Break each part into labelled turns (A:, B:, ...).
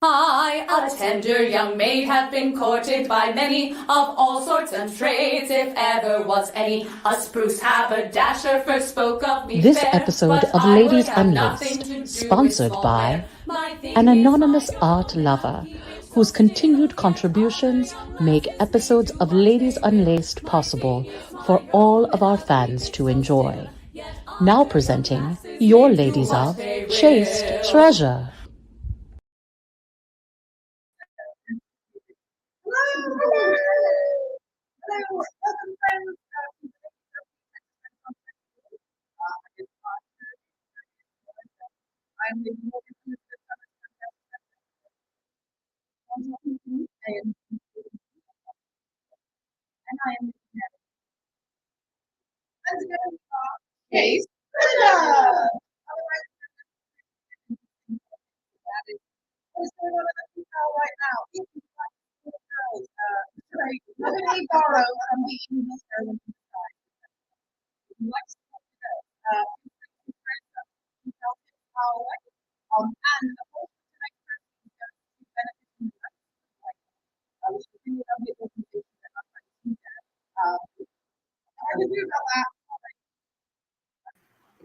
A: I, a tender young maid, have been courted by many of all sorts and trades, if ever was any. A spruce haberdasher first spoke of me
B: This
A: fair,
B: episode
A: but
B: of
A: I would
B: Ladies
A: have nothing to do
B: Unlaced,
A: with
B: sponsored
A: small
B: by
A: fare. My thing
B: an
A: is
B: anonymous
A: my
B: art
A: own
B: lover
A: happy bitch,
B: whose
A: someday
B: continued
A: I'll get
B: contributions
A: all my
B: make
A: young
B: episodes
A: lasses
B: of
A: to one
B: Ladies
A: day
B: Unlaced
A: my thing
B: possible
A: is
B: for
A: my
B: all
A: own
B: of our
A: happy
B: fans
A: bitch,
B: to
A: so
B: enjoy.
A: still, yet
B: Now
A: I young
B: presenting
A: lasses
B: your
A: may do
B: ladies
A: what
B: of
A: they
B: Chaste
A: will.
B: Treasure.
C: Hello. Welcome friends. I'm with and I am let's go Case. What's going on in the female right now? Nobody borrow from the English Ireland side. Let's and the whole tonight's person is going to benefit from the rest of the life. I was thinking about the organization that I'm trying to do that. I would do about that.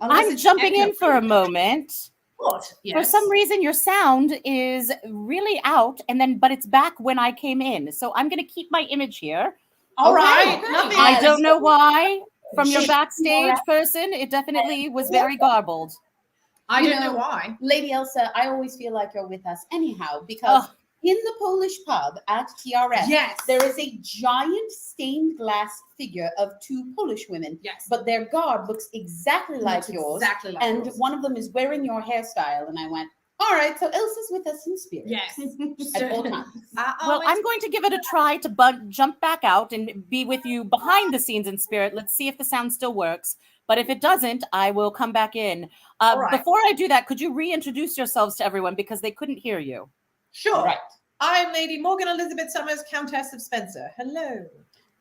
D: I'm jumping in for a moment.
C: What? Yes.
D: For some reason, your sound is really out, but it's back when I came in. So I'm going to keep my image here.
C: All right.
A: Okay.
D: I don't know why. From your backstage person, it definitely was very garbled.
C: I don't know why.
E: Lady Elsa, I always feel like you're with us anyhow, because in the Polish pub at TRS,
C: Yes.
E: there is a giant stained glass figure of two Polish women.
C: Yes.
E: But their garb looks exactly like yours.
C: Exactly like
E: and
C: yours.
E: one of them is wearing your hairstyle. And I went, all right, so Elsa's with us in spirit.
C: Yes.
E: At all times.
D: Well, I'm going to give it a try to jump back out and be with you behind the scenes in spirit. Let's see if the sound still works. But if it doesn't, I will come back in.
C: Right.
D: Before I do that, could you reintroduce yourselves to everyone because they couldn't hear you?
C: Sure.
E: Right.
C: I'm Lady Morgan Elizabeth Summers, Countess of Spencer. Hello.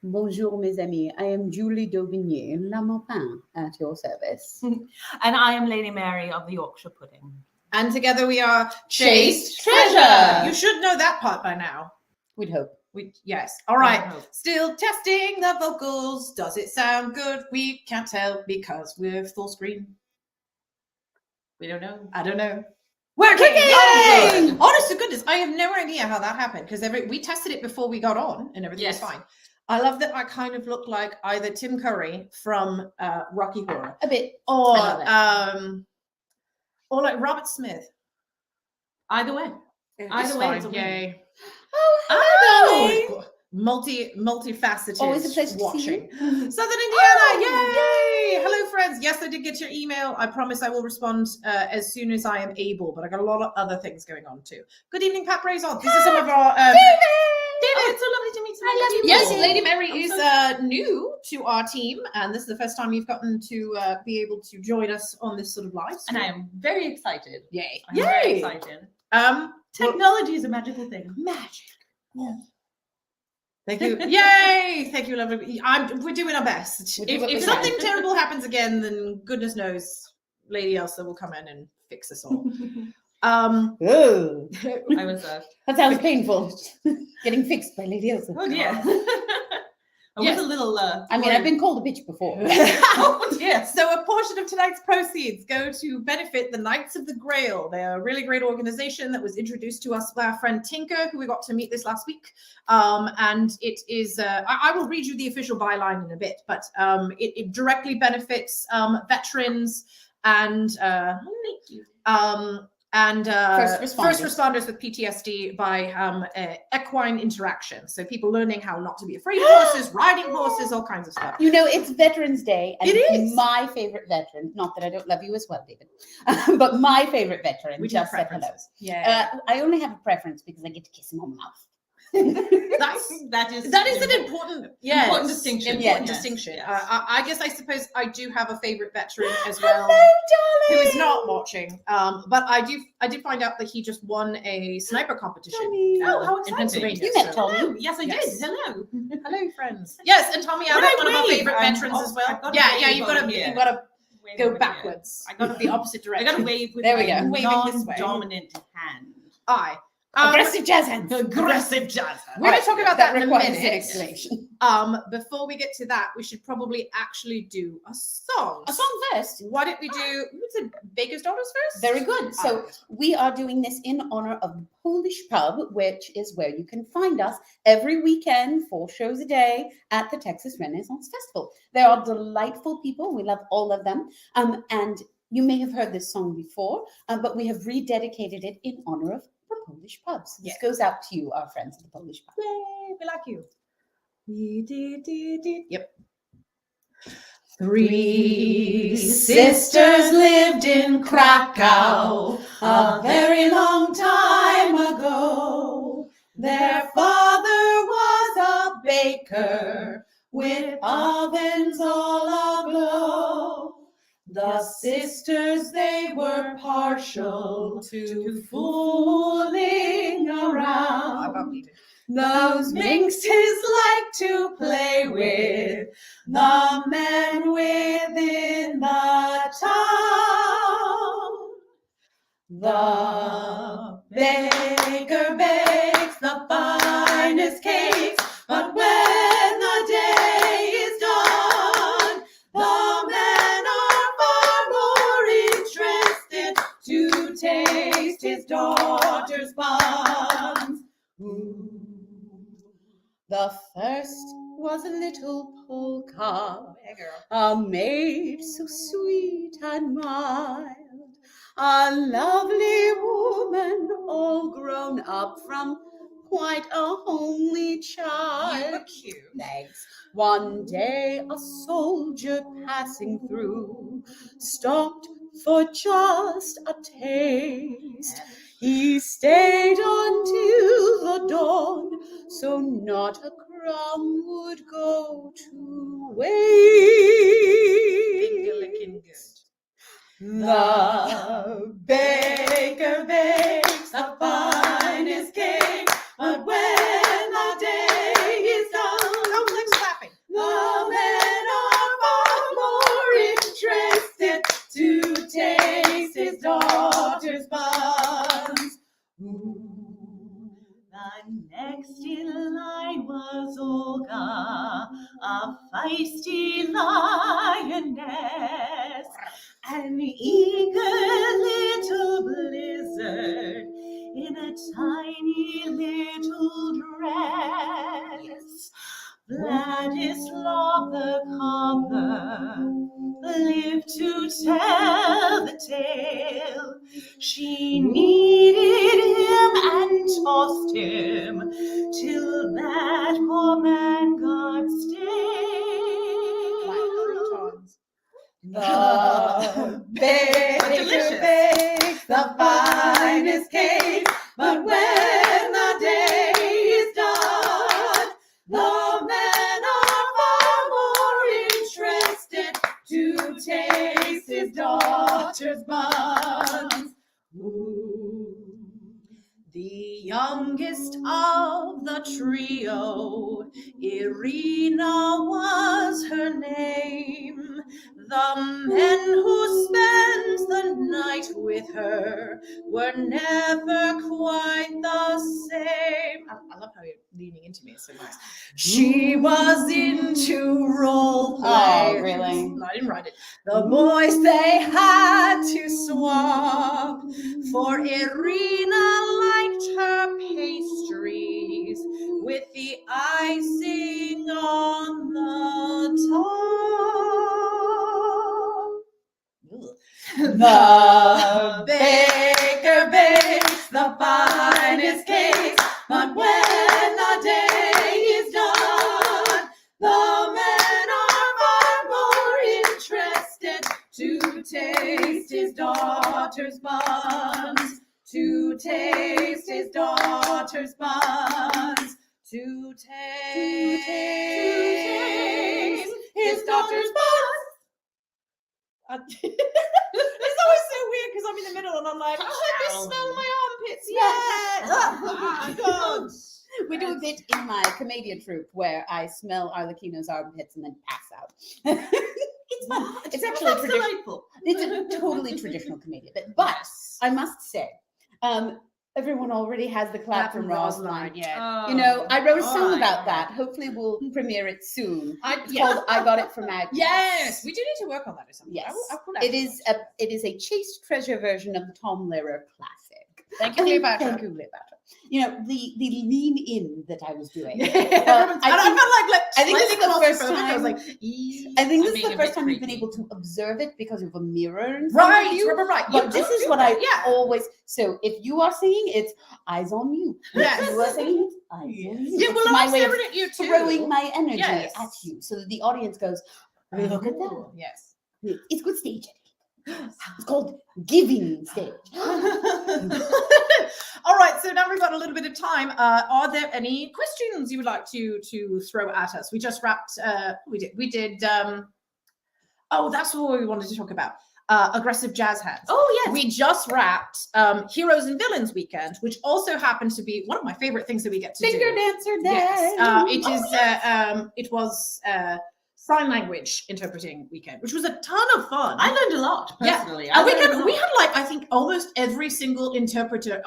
E: Bonjour, mes amis. I am Julie Daubigny, La Maupin, at your service.
A: And I am Lady Mary of the Yorkshire Pudding.
C: And together we are
E: Chaste Treasure.
C: You should know that part by now.
E: We'd hope.
C: Yes. All right.
A: hope.
C: Still testing the vocals. Does it sound good? We can't tell because we're full screen.
A: We don't know.
C: I don't know. Working!
E: Yay!
C: Honest to goodness, I have no idea how that happened because we tested it before we got on and everything was fine. I love that I kind of look like either Tim Curry from Rocky Horror
E: A bit.
C: or like Robert Smith.
A: Either way.
C: It's
A: way,
C: fine.
A: it's a win.
C: Yay.
E: Oh,
C: Multifaceted
E: always a pleasure to
C: watching.
E: see you.
C: Southern Indiana, yay! Hello, friends. Yes, I did get your email. I promise I will respond as soon as I am able, but I got a lot of other things going on too. Good evening, Pat Braison. These are some of our
A: David, it's so lovely to meet you.
E: I love you.
C: Yes,
E: Cool.
C: Lady Mary is new to our team, and this is the first time you've gotten to be able to join us on this sort of live
A: And I
C: stream.
A: am very excited.
E: Yay.
A: I'm very
C: Yay!
A: excited.
C: Well,
A: Technology is a magical thing.
C: magic. Yeah. Thank you. Yay! Thank you, lovely. We're doing our best.
E: We'll do what we
C: If
E: can.
C: something terrible happens again, then goodness knows Lady Elsa will come in and fix us all.
E: Oh,
A: I was
E: that sounds painful. Getting fixed by Lady Elsa.
A: oh dear. I was a little
E: I mean, I've been called a bitch before.
A: oh dear.
C: So a portion of tonight's proceeds go to benefit the Knights of the Grail. They're a really great organization that was introduced to us by our friend Tinker, who we got to meet this last week. And it is, I will read you the official byline in a bit, but it directly benefits veterans and first responders with PTSD by equine interaction. So people learning how not to be afraid of horses, riding horses, all kinds of stuff.
E: You know, it's Veterans Day, and
C: It is.
E: my favorite veteran, not that I don't love you as well, David, but my favorite veteran
C: We do have
E: just said hello.
C: preferences. Yeah.
E: I only have a preference because I get to kiss him on the mouth.
A: That is
C: an important
A: distinction.
C: Important
A: Yes.
C: distinction.
A: Yes.
C: I suppose I do have a favorite veteran as well,
E: Hello,
C: who
E: darling.
C: is not watching. But I did find out that he just won a sniper competition
E: Tommy.
A: Oh, how
C: in
A: exciting.
C: Pennsylvania.
E: You met
C: so-
E: Tommy.
A: Hello. Yes, I
C: Yes.
A: did. Hello.
C: Hello, friends. Yes, and Tommy
A: When
C: Abbott,
A: I
C: one of our
A: wave,
C: favorite
A: I'm
C: veterans
A: off-
C: as well.
A: I've got to
C: Yeah,
A: wave
C: you've
A: over
C: got to
A: here.
C: go
A: Wave over here.
C: backwards.
A: I got to
C: the opposite
A: I
C: direction.
A: got to wave with
E: There we
A: my
E: go.
C: Waving this way.
A: non-dominant hand.
C: Aye.
E: Aggressive jazz hands.
C: Aggressive jazz. We're
E: Right,
C: going to talk about that in a
E: requires an
C: minute.
E: explanation.
C: Before we get to that, we should probably actually do a song.
E: A song first.
C: Why don't we do what's it, Baker's Daughters first?
E: Very good. So we are doing this in honor of the Polish Pub, which is where you can find us every weekend, 4 shows a day at the Texas Renaissance Festival. They are delightful people. We love all of them. And you may have heard this song before, but we have rededicated it in honor of the Polish Pub. So this goes out to you, our friends at the Polish Pub.
C: Yay, we like you. Yep. 3 sisters lived in Krakow a very long time ago. Their father was a baker with ovens all aglow. The sisters, they were partial to fooling around. Those minxes like to play with the men within the town. The baker bakes the finest cakes, but when the day is done, the men are far more interested to taste his daughter's buns. The first was a little polka, a maid so sweet and mild, a lovely woman all grown up from quite a homely child. You were cute.
E: Thanks. One day a soldier passing through stopped for just a taste. He stayed until the dawn, so not a crumb would go to waste.
C: Looking good.
E: The baker bakes the finest cake, but when the day is done, the men are far more interested to taste his daughter's buns. The next in line was Olga, a feisty lioness, an eager little blizzard in a tiny little dress. Vladislav the cobbler lived to tell the tale. She kneaded him and tossed him till that poor man got stale. The baker bakes the finest cake, but when the day is done, the men are far more interested to taste his daughter's buns. The youngest of the trio, Irina was her name. The men who spent the night with her were never quite the same. I love how you're leaning into me, it's so nice. She was into role play. Oh, really?
C: No, I didn't write it. The boys, they had to swap, for Irina liked her pastries with the icing on the top. The baker bakes the finest cakes, but when the day is done, the men are far more interested to taste his daughter's buns, to taste his daughter's buns, to taste his daughter's buns. It's always so weird because I'm in the middle and I'm like, I hope you smell my armpits. Yeah. Oh, God.
E: We do a bit in my commedia troupe where I smell Arlecchino's armpits and then pass out. It's fun. It's actually traditional. It's a totally traditional commedia bit. But I must say,
B: everyone already has the clap from Roz line.
C: Yeah.
B: You know, I wrote a
E: all
B: song
E: right,
B: about
E: all
B: that. Hopefully we'll premiere it soon. It's
C: Yeah.
B: called I Got It From Agnes.
C: Yes, we do need to work on that or something.
B: Yes.
C: I'll pull that
B: It is a chaste treasure version of the Tom Lehrer classic.
C: Thank you,
B: And
C: Cleopatra.
B: Thank you, Cleopatra. You know, the lean in that I was doing.
C: I felt like
B: I think this is the
C: slightly
B: first
C: claustrophobic. I was
B: time-
C: like,
B: I think
E: I'm
B: this is
E: being
B: the
E: a
B: first
E: bit
B: time you've been
E: creepy.
B: able to observe it because of a mirror in front
C: right,
B: of you.
C: right.
B: But
C: You
B: this
C: do
B: is
C: do
B: what
C: that,
B: I always. So if you are singing, it's eyes on you.
C: Yes.
B: If you are singing, it's eyes on you.
C: Yeah,
B: It's
C: well,
B: my
C: I'm
B: way of
C: staring at you too.
B: throwing my energy
C: Yes.
B: at you, so that the audience goes, "Look at that!
C: Oh, yes.
B: It's good stage." It's called giving stage.
C: All right, so now we've got a little bit of time. Are there any questions you would like to throw at us? We just wrapped. We did. Oh, that's what we wanted to talk about. Aggressive jazz hands.
E: Oh yes.
C: We just wrapped Heroes and Villains Weekend, which also happened to be one of my favorite things that we get to
B: Finger
C: do.
B: dancer
C: Yes,
B: day.
C: it was sign language interpreting weekend, which was a ton of fun.
E: I learned a lot
C: Yeah.
E: personally.
C: And we
E: learned a
C: had
E: lot.
C: like I think almost every single interpreter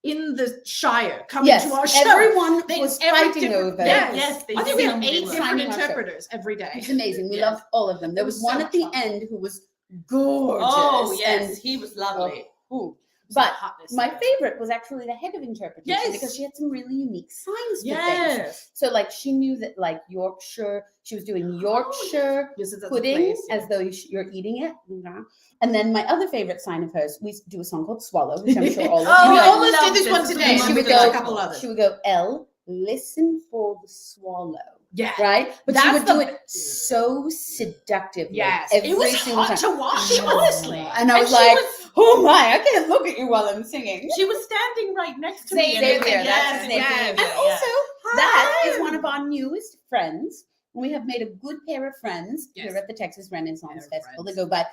C: in the Shire coming
B: Yes,
C: to our show.
B: everyone
C: They-
B: was
C: every
B: fighting
C: different-
B: over.
C: Yes.
E: Yes, they
C: I think we had
E: did.
C: 8
E: They were.
C: different
B: Signing our show.
C: interpreters every day.
B: It's amazing. We
E: Yes.
B: loved all of them. There
C: It
B: was
C: was
B: one
C: so
B: at the
C: much fun.
B: end who was gorgeous.
E: Oh yes,
B: and-
E: he was lovely.
B: Ooh.
C: Some
B: But
C: hotness
B: my
C: there.
B: favorite was actually the head of interpretation
C: Yes.
B: because she had some really unique signs for things.
C: Yes.
B: So like she knew that like Yorkshire, she was doing Yorkshire
C: Yes, that's a
B: pudding
C: place, yeah.
B: as though you're eating it. And then my other favorite sign of hers, we do a song called Swallow, which I'm sure all of
C: Oh,
B: you
C: we
E: I
B: know.
C: almost did
E: love
C: this
E: this
C: one
E: one.
C: today.
B: She
C: She
B: would
C: would go
B: go-
C: a couple others.
B: She would go, L, listen for the swallow.
C: Yeah.
B: Right? But she
C: That's
B: would
C: the
B: do it so seductively.
C: Yes.
B: Every
C: It was
B: single
C: hot
B: time.
C: to watch, honestly.
B: And I was
E: she
B: like,
E: was-
B: oh my, I can't look at you while I'm singing.
E: She was standing right next to
C: Same
E: me. and
C: here,
E: it was-
C: that's
E: yes,
C: the
E: it was
C: same
E: beautiful,
C: here.
B: And
E: yes.
B: also, that is one of our newest friends. We have made a good pair of friends
C: Yes.
B: here at the Texas Renaissance
C: Pair of
B: Festival. They
C: friends.
B: go by,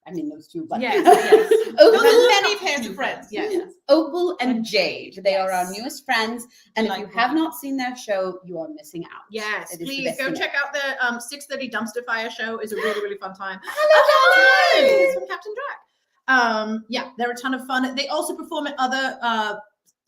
B: I mean, those two, but
C: Yes, yes.
B: Opal,
C: Those are many pairs of friends.
E: Yes.
C: Yes.
B: Opal and Jade. They are our
C: Yes.
B: newest friends. And if
E: Like
B: you have
E: them.
B: not seen their show, you are missing out.
C: Yes,
B: It is the
C: please
B: best
C: go
B: thing
C: check out the 6:30 Dumpster Fire show. It's a really, really fun time.
B: Hello,
C: It's
B: Jade!
C: from Captain Drac. Yeah, they're a ton of fun. They also perform at other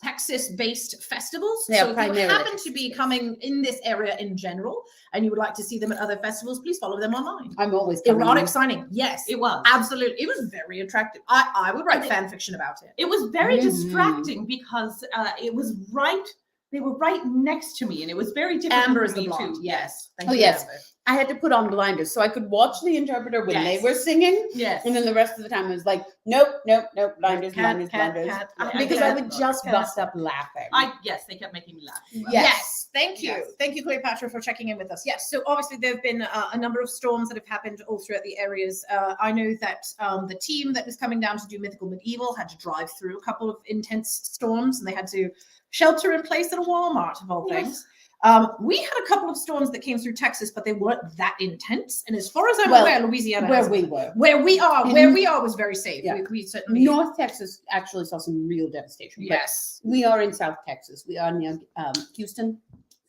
C: Texas-based festivals.
B: They are
C: So if you
B: primarily
C: happen to be coming in this area in general and you would like to see them at other festivals, please follow them online.
B: I'm always coming
C: Erotic
B: in.
C: signing, yes,
E: It was.
C: absolutely. It was very attractive. I would write
E: And
C: fan fiction about it.
E: It was very
B: Mhm.
E: distracting because it was right. They were right next to me, and it was very difficult
C: Amber
E: for
C: is the
E: me
C: blonde.
E: too.
C: Yes. Thank
B: Oh,
C: you,
B: yes.
C: Amber.
B: I had to put on blinders so I could watch the interpreter when they
C: Yes.
B: were singing.
E: Yes.
B: And then the rest of the time I was like, nope, blinders, blinders, blinders. Because I would just bust up laughing.
E: Yes, they kept making me laugh.
C: Yes. Thank you.
E: Yes.
C: Thank you, Cleopatra, for checking in with us. Yes. So obviously there have been a number of storms that have happened all throughout the areas. I know that the team that was coming down to do Mythical Medieval had to drive through a couple of intense storms and they had to shelter in place at a Walmart of all
E: Yes.
C: things. We had a couple of storms that came through Texas, but they weren't that intense. And as far as I'm
B: Well,
C: aware, Louisiana
B: where
C: has-
B: we were.
C: where we are was very safe.
B: Yeah.
C: We certainly
B: North Texas actually saw some real devastation. but
C: yes.
B: we are in South Texas. We are near Houston,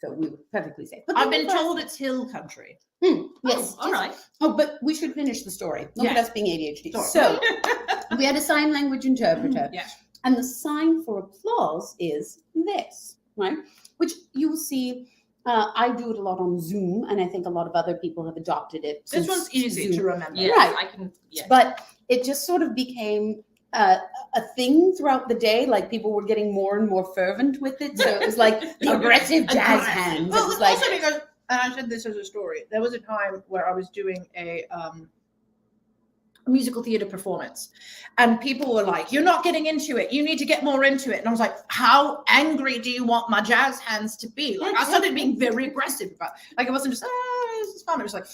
B: so we were perfectly safe. But
C: I've
B: then
C: been
B: for us-
C: told it's hill country.
B: Yes.
E: Oh, all right.
B: Oh, but we should finish the story. Look at
C: Yes.
B: us being ADHD.
C: Sorry.
B: So we had a sign language interpreter,
C: Yeah.
B: and the sign for applause is this, right? Which you will see. I do it a lot on Zoom, and I think a lot of other people have adopted it.
C: This
B: since
C: one's easy
B: Zoom.
C: to remember.
E: Yes,
B: Right.
E: I can. Yes.
B: But it just sort of became a thing throughout the day. Like people were getting more and more fervent with it. So it was like the aggressive jazz hands.
C: Well,
B: It was
C: it's
B: like,
C: also because, and I said this as a story, there was a time where I was doing a musical theater performance and people were like, you're not getting into it, you need to get more into it. And I was like, how angry do you want my jazz hands to be? Like I started being very aggressive about it. Like it wasn't just this is fun, it was like,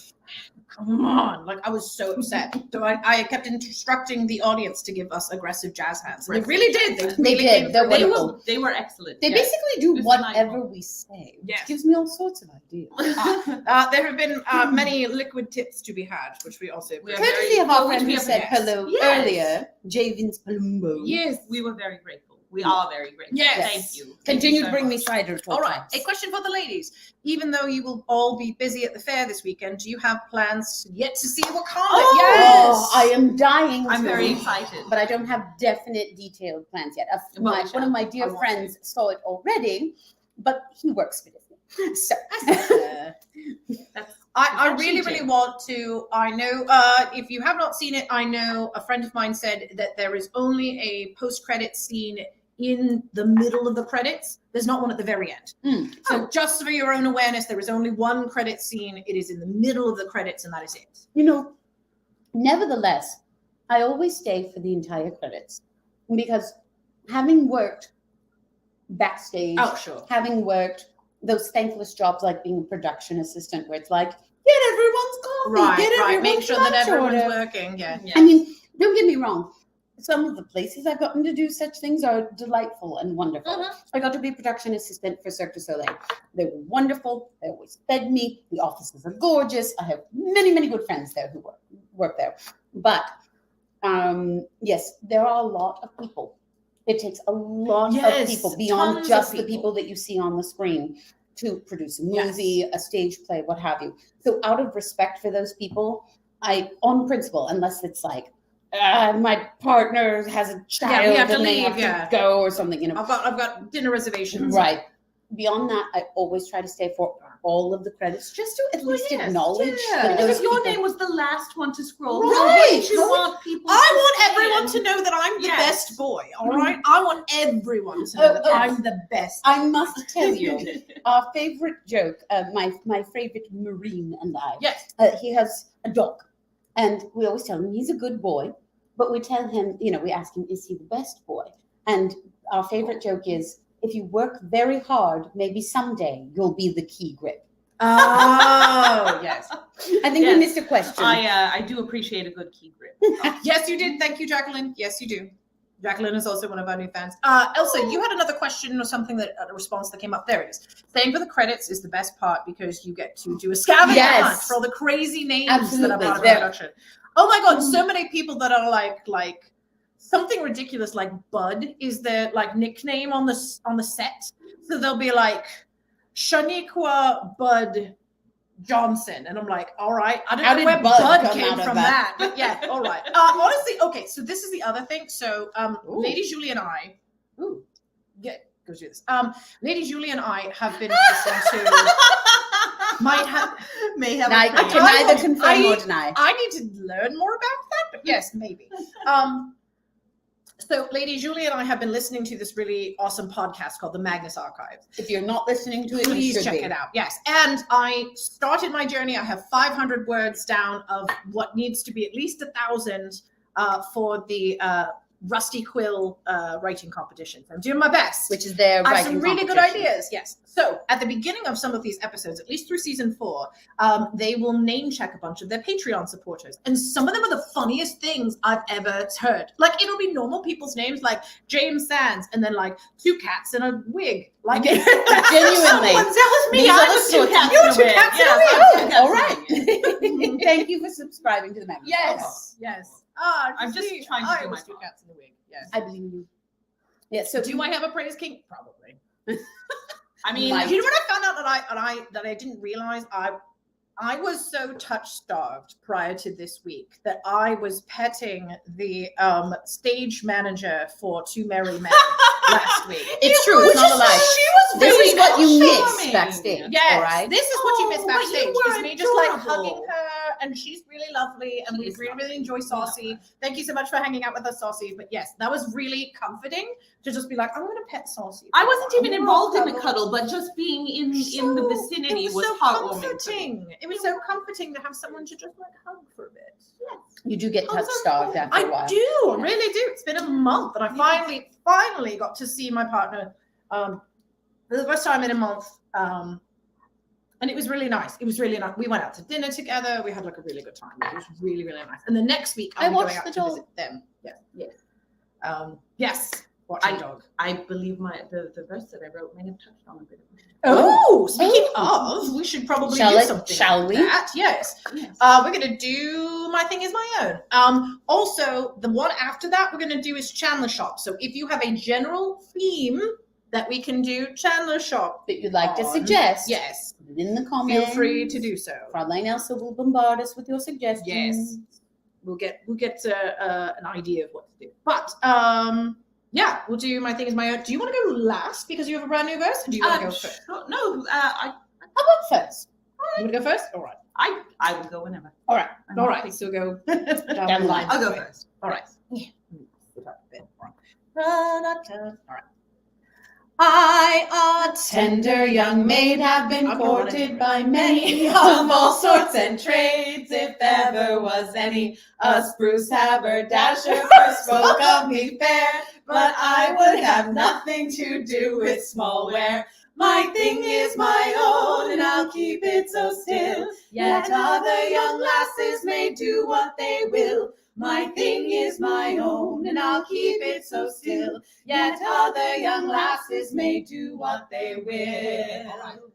C: come on. Like I was so upset. So I kept instructing the audience to give us aggressive jazz hands, and they really did.
B: They
C: really
B: did.
C: came
B: They're
C: through.
E: they
B: wonderful.
E: were they were excellent.
B: they
E: yes.
B: basically do
E: It's
B: whatever
E: delightful.
B: we say, which
C: Yes.
B: gives me all sorts of ideas.
C: There have been many liquid tips to be had, which we also
E: We are
B: Courtesy
E: very-
B: of our
E: oh, which
B: friend
E: we
B: who
E: have-
B: said
C: yes.
B: hello
E: Yes.
B: earlier, J. Vince Palumbo.
C: yes.
E: We were very grateful. We are very grateful.
C: Yes.
E: Thank you. Thank
B: Continue
E: you
B: to
E: so
B: bring me
E: much.
B: cider.
C: All right. A question for the ladies. Even though you will all be busy at the fair this weekend, do you have plans yet to see Wakanda?
B: Oh,
C: Yes.
B: I I am dying
E: I'm
B: to,
E: very excited.
B: but I don't have definite detailed plans yet. One of my dear friends saw it already, but he works for Disney. So
C: I really want to. I know if you have not seen it, I know a friend of mine said that there is only a post-credit scene in the middle of the credits. There's not one at the very end. So just for your own awareness, there is only one credit scene. It is in the middle of the credits, and that is it.
B: You know, nevertheless, I always stay for the entire credits because having worked backstage, having worked those thankless jobs like being a production assistant where it's like, get everyone's coffee,
C: Make sure that everyone's working. Yeah.
B: I mean, don't get me wrong. Some of the places I've gotten to do such things are delightful and wonderful. I got to be a production assistant for Cirque du Soleil. They were wonderful. They always fed me. The offices are gorgeous. I have many, many good friends there who work there. But yes, there are a lot of people. It takes a lot of people beyond just the people that you see on the screen to produce a movie, a stage play, what have you. So out of respect for those people, I, on principle, unless it's like, my partner has a child
C: we have to
B: and they
C: leave,
B: have to go or something, you know.
C: I've got dinner reservations.
B: Right. Beyond that, I always try to stay for all of the credits, just to at least acknowledge that those
E: If your
B: people...
E: name was the last one to scroll,
C: Right.
E: you want people.
C: I want everyone to know that I'm the best boy. All right. I want everyone to know that I'm the best.
B: I must tell you, our favorite joke, my favorite Marine and I.
C: Yes.
B: He has a dog, and we always tell him he's a good boy, but we tell him, you know, we ask him, is he the best boy? And our favorite joke is, if you work very hard, maybe someday you'll be the key grip.
C: Oh, yes.
B: I think we missed a question.
E: I do appreciate a good key grip.
C: Yes, you did. Thank you, Jacqueline. Yes, you do. Jacqueline is also one of our new fans. Elsa, you had another question or something that a response that came up. There it is. Staying for the credits is the best part because you get to do a scavenger hunt for all the crazy names that are part of the production. Oh my God, so many people that are like something ridiculous like Bud is their like nickname on the set. So they'll be like Shaniqua Bud Johnson, and I'm like, all right, I don't know where Bud came from that, but yeah, all right. Honestly, okay, so this is the other thing. So Lady Julie and I, go do this. Lady Julie and I have been listening to may have
B: I can neither confirm or deny.
C: I need to learn more about that, but yes, maybe. So Lady Julie and I have been listening to this really awesome podcast called The Magnus Archives.
B: If you're not listening to it,
C: please check it out. Yes. And I started my journey. I have 500 words down of what needs to be at least 1,000 for the Rusty Quill writing competition. I'm doing my best.
B: Which is their writing
C: some really good ideas. Yes. So at the beginning of some of these episodes, at least through season 4, they will name check a bunch of their Patreon supporters. And some of them are the funniest things I've ever heard. Like it'll be normal people's names like James Sands and then like 2 cats in a wig. Like
B: genuinely.
E: That was me.
B: I
E: was 2 cats
C: you were 2 cats in a wig.
B: All right. Thank you for subscribing to the Magnus.
C: Yes. Yes.
E: I'm just trying to do my
C: 2 cats in a wig. Yes.
B: I believe you. Yeah. So
C: do I have a praise king? Probably.
E: I mean,
C: you know what I found out that I didn't realize? I was so touch-starved prior to this week that I was petting the stage manager for Two Merry Men last week.
B: It's true. It's not a lie.
C: She was
B: this
C: really
B: is what you
C: charming.
B: miss backstage.
C: Yes,
B: all right?
C: this is what you miss backstage. It's me just like
E: adorable.
C: hugging her, and she's really lovely, and we really enjoy Saucy. Thank you so much for hanging out with us, Saucy. But yes, that was really comforting to just be like, I'm going to pet Saucy.
E: I wasn't even involved in the cuddle, but just being in the vicinity was
C: so
E: heartwarming.
C: comforting. It was so comforting to have someone to just like hug for a bit. Yes.
B: You do get touch-starved after a while.
C: I do. I really do. It's been a month, and I finally got to see my partner for the first time in a month. And it was really nice. It was really nice. We went out to dinner together. We had like a really good time. It was really, really nice. And the next week, I'm going out to visit them. Yeah. Yes. Yes. Watching dog.
E: I believe the verse that I wrote may have touched on a bit of it.
C: Oh, speaking of, we should probably do something.
B: Shall we?
C: That. Yes. We're going to do My Thing Is My Own. Also, the one after that we're going to do is Chandler Shoppe. So if you have a general theme that we can do Chandler Shoppe
B: that you'd like to suggest,
C: yes,
B: put it in the comments.
C: Feel free to do so.
B: Fraulein Elsa will bombard us with your suggestions.
C: Yes. we'll get an idea of what to do. But yeah, we'll do my thing is my own. Do you want to go last because you have a brand new verse? Or do you want to go first?
E: No,
B: How about first?
C: You want to go first? All right.
E: I will go whenever.
C: All right.
E: I'm
C: All
E: happy.
C: right. So go
B: Down the line.
E: I'll go first.
C: All right. Yeah. All right. I, a
A: Tender young maid, have been courted by many of all sorts and trades, if ever was any. A spruce haberdasher first spoke of me fair, but I would have nothing to do with small ware. My thing is my own, and I'll keep it so still. Yet other young lasses may do what they will. My thing is my own, and I'll keep it so still. Yet other young lasses may do what they will.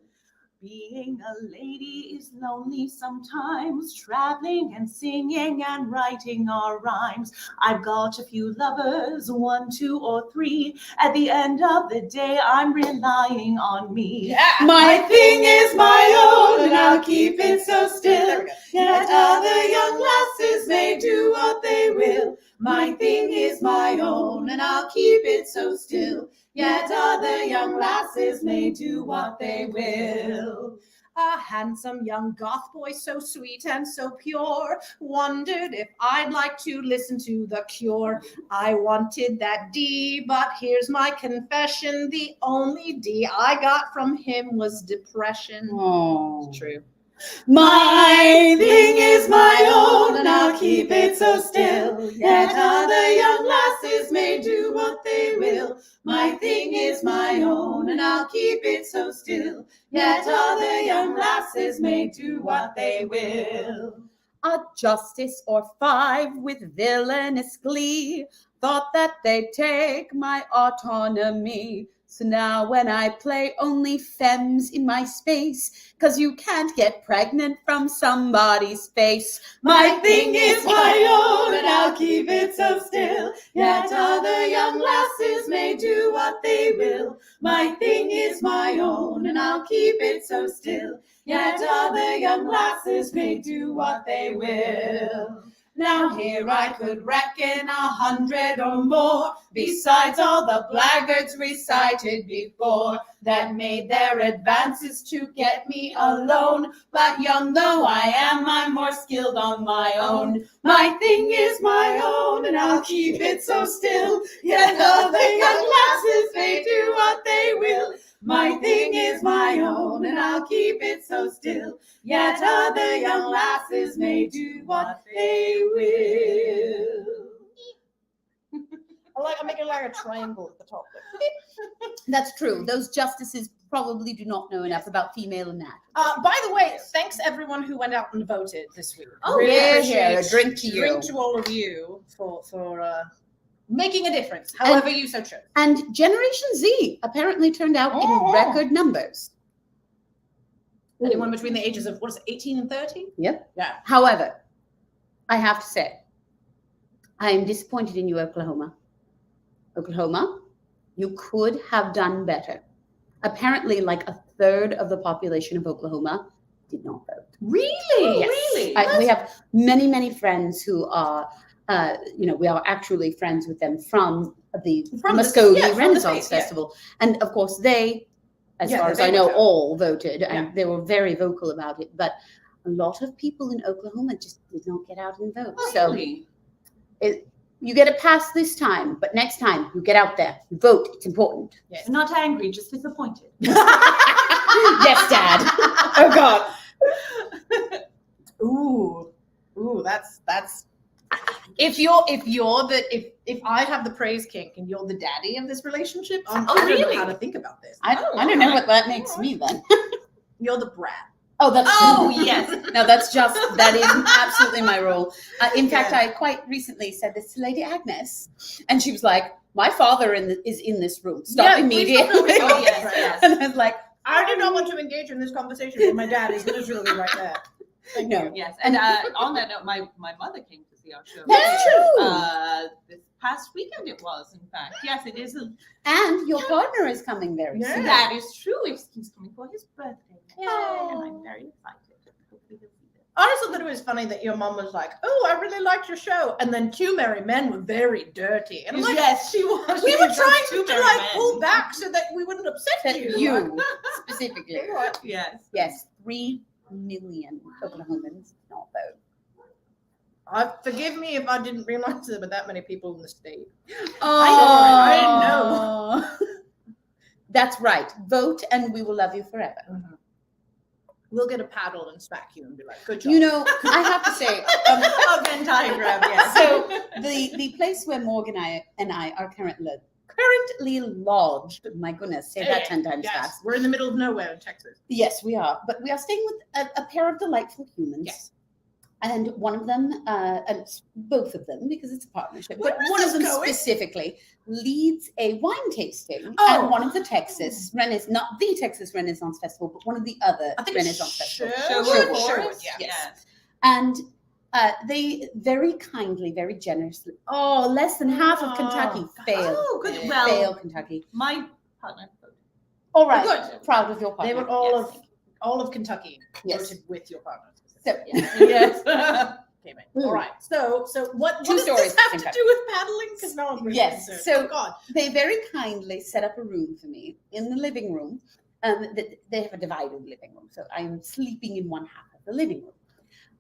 E: Being a lady is lonely sometimes, traveling and singing and writing our rhymes. I've got a few lovers, 1, 2, or 3. At the end of the day, I'm relying on me.
C: Yeah.
A: My thing is my own, and I'll keep it so still. Yet other young lasses may do what they will. My thing is my own, and I'll keep it so still. Yet other young lasses may do what they will.
C: A handsome young goth boy, so sweet and so pure, wondered if I'd like to listen to The Cure. I wanted that D, but here's my confession. The only D I got from him was depression.
B: Oh.
C: It's true.
A: My thing is my own, and I'll keep it so still. Yet other young lasses may do what they will. My thing is my own, and I'll keep it so still. Yet other young lasses may do what they will.
B: A justice or 5 with villainous glee thought that they'd take my autonomy. So now when I play only femmes in my space, 'cause you can't get pregnant from somebody's face.
A: My thing is my own, and I'll keep it so still. Yet other young lasses may do what they will. My thing is my own, and I'll keep it so still. Yet other young lasses may do what they will. Now here I could reckon 100 or more, besides all the blackguards recited before, that made their advances to get me alone. But young though I am, I'm more skilled on my own. My thing is my own, and I'll keep it so still. Yet other young lasses may do what they will. My thing is my own, and I'll keep it so still. Yet other young lasses may do what they will.
C: I'm making like a triangle at the top.
B: That's true. Those justices probably do not know enough about female anatomy.
C: By the way, thanks everyone who went out and voted this week.
B: Oh,
C: Really
B: yeah,
C: appreciate
B: yeah, a drink to you.
C: Drink to all of you for making a difference, however you so chose.
B: And Generation Z apparently turned out in record numbers.
C: Anyone between the ages of, 18 and 30?
B: Yep.
C: Yeah.
B: However, I have to say, I am disappointed in you, Oklahoma. Oklahoma, you could have done better. Apparently, like a third of the population of Oklahoma did not vote.
C: Really?
B: Yes.
C: Really?
B: We have many, many friends who are, we are actually friends with them from the Muskogee Renaissance Festival. And of course, they, as far as I know, all voted, and they were very vocal about it. But a lot of people in Oklahoma just did not get out and vote. So you get a pass this time, but next time you get out there, you vote. It's important.
E: Yes. Not angry, just disappointed.
B: Yes, Dad. Oh God.
C: Ooh, that's if I have the praise kink and you're the daddy of this relationship, I don't know how to think about this.
B: I don't know what that makes me then.
C: You're the brat.
B: Oh, that's
E: yes.
B: No, that is absolutely my role. In fact, I quite recently said this to Lady Agnes, and she was like, "My father is in this room. Stop immediately."
E: Oh, yes.
B: And I was like,
C: I do not want to engage in this conversation, but my dad is literally right there.
B: "No."
E: Yes. And on that note, my mother came to see our show.
B: That's true.
E: This past weekend it was, in fact. Yes, it is.
B: And your partner is coming very soon.
E: That is true. He's coming for his birthday.
C: Yay.
E: And I'm very excited. Hopefully he'll be there. I just thought it was funny that your mom was like, "Oh, I really liked your show," and then Two Merry Men were very dirty. And I'm like,
A: Yes, she was.
E: we
A: She
E: were
A: was
E: trying
A: Two
E: to
A: Merry
E: like
A: Men.
E: pull back so that we wouldn't upset you.
B: You specifically.
A: Yes.
B: Yes, 3 million Oklahomans not vote.
E: Forgive me if I didn't realize there were that many people in the state.
B: I
E: didn't know.
B: That's right. Vote and we will love you forever.
E: We'll get a paddle and smack you and be like, "Good job."
B: You know, I have to say,
A: A Venn diagram, yes.
B: so the place where Morgan and I are currently lodged, my goodness, say that 10 times
E: Yes,
B: fast.
E: we're in the middle of nowhere in Texas.
B: Yes, we are. But we are staying with a pair of delightful humans.
E: Yes.
B: And one of them, and both of them, because it's a partnership,
E: Where
B: but
E: is
B: one of
E: this
B: them
E: going?
B: specifically leads a wine tasting
E: Oh.
B: at one of the Texas Renaissance, not the Texas Renaissance Festival, but one of the other
E: I think
B: Renaissance festivals.
E: Sherwood, yeah.
A: Yes.
B: And they very kindly, very generously, less than half of Kentucky failed.
A: Oh, good.
B: Fail
A: Well,
B: Kentucky.
A: my partner.
B: All right,
E: Good.
B: proud of your partner.
E: They were all of Kentucky
B: Yes.
E: voted with your partners.
B: So,
E: Yes. Okay, mate.
B: Mm.
E: All right. So what
B: Two
E: does
B: stories
E: this have
B: in
E: to
B: Kentucky.
E: do with paddling? Because no one really
B: Yes,
E: concerned.
B: so-
E: Oh, God.
B: they very kindly set up a room for me in the living room. They have a divided living room, so I am sleeping in one half of the living room.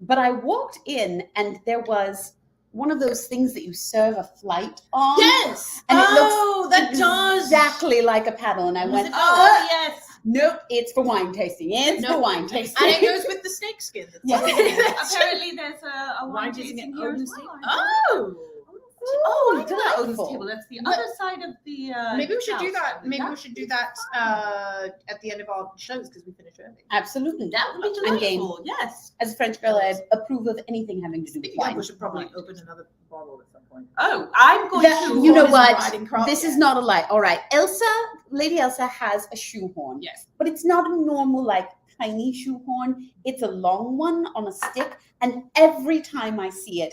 B: But I walked in, and there was one of those things that you serve a flight on.
E: Yes.
B: And it
E: oh,
B: looks
E: that does.
B: exactly like a paddle. And I went,
A: Oh, yes.
B: nope, it's for wine tasting. It's for
E: Nope.
B: wine tasting.
E: And it goes with the snake skin. That's
B: Yes.
A: Apparently, there's a
E: Wine
A: wine
E: tasting
A: tasting
E: at
A: here
E: Odin's
A: as well.
E: Oh.
A: Oh, I know that Odin's
B: delightful.
A: table. That's the
E: But-
A: other side of the.
E: Maybe we should do
A: house.
E: that. Maybe we should do that at the end of our shows because we finish early.
B: Absolutely.
A: That would be
B: I'm game.
A: delightful. Yes.
B: As a French girl, I approve of anything having to do with
E: Speaking of,
B: wine.
E: we should probably open another bottle at some point.
A: Oh, I'm going
B: That-
A: to.
B: you know
E: What is
B: what?
E: riding crop
B: This is
E: yet?
B: not a lie. All right. Lady Elsa has a shoehorn.
E: Yes.
B: But it's not a normal, like, tiny shoehorn. It's a long one on a stick. And every time I see it,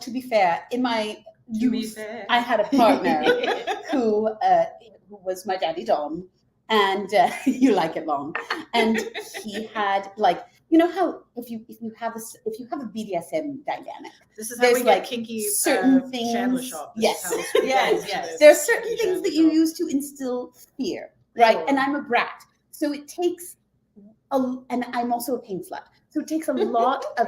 B: to be fair, in my youth, I had a partner who was my daddy Dom, and you like it long, and he had like, you know how if you have a BDSM dynamic,
E: This is how
B: There's,
E: we
B: like,
E: get kinky
B: certain things-
E: Chandler Shoppe. This
B: yes.
E: is how we
A: Yes,
E: get
A: yes.
E: this
B: there are certain
E: kinky
B: things that
E: Chandler
B: you
E: Shoppe.
B: use to instill fear, right?
E: Sure.
B: And I'm a brat, so it takes and I'm also a pain slut, so it takes a lot of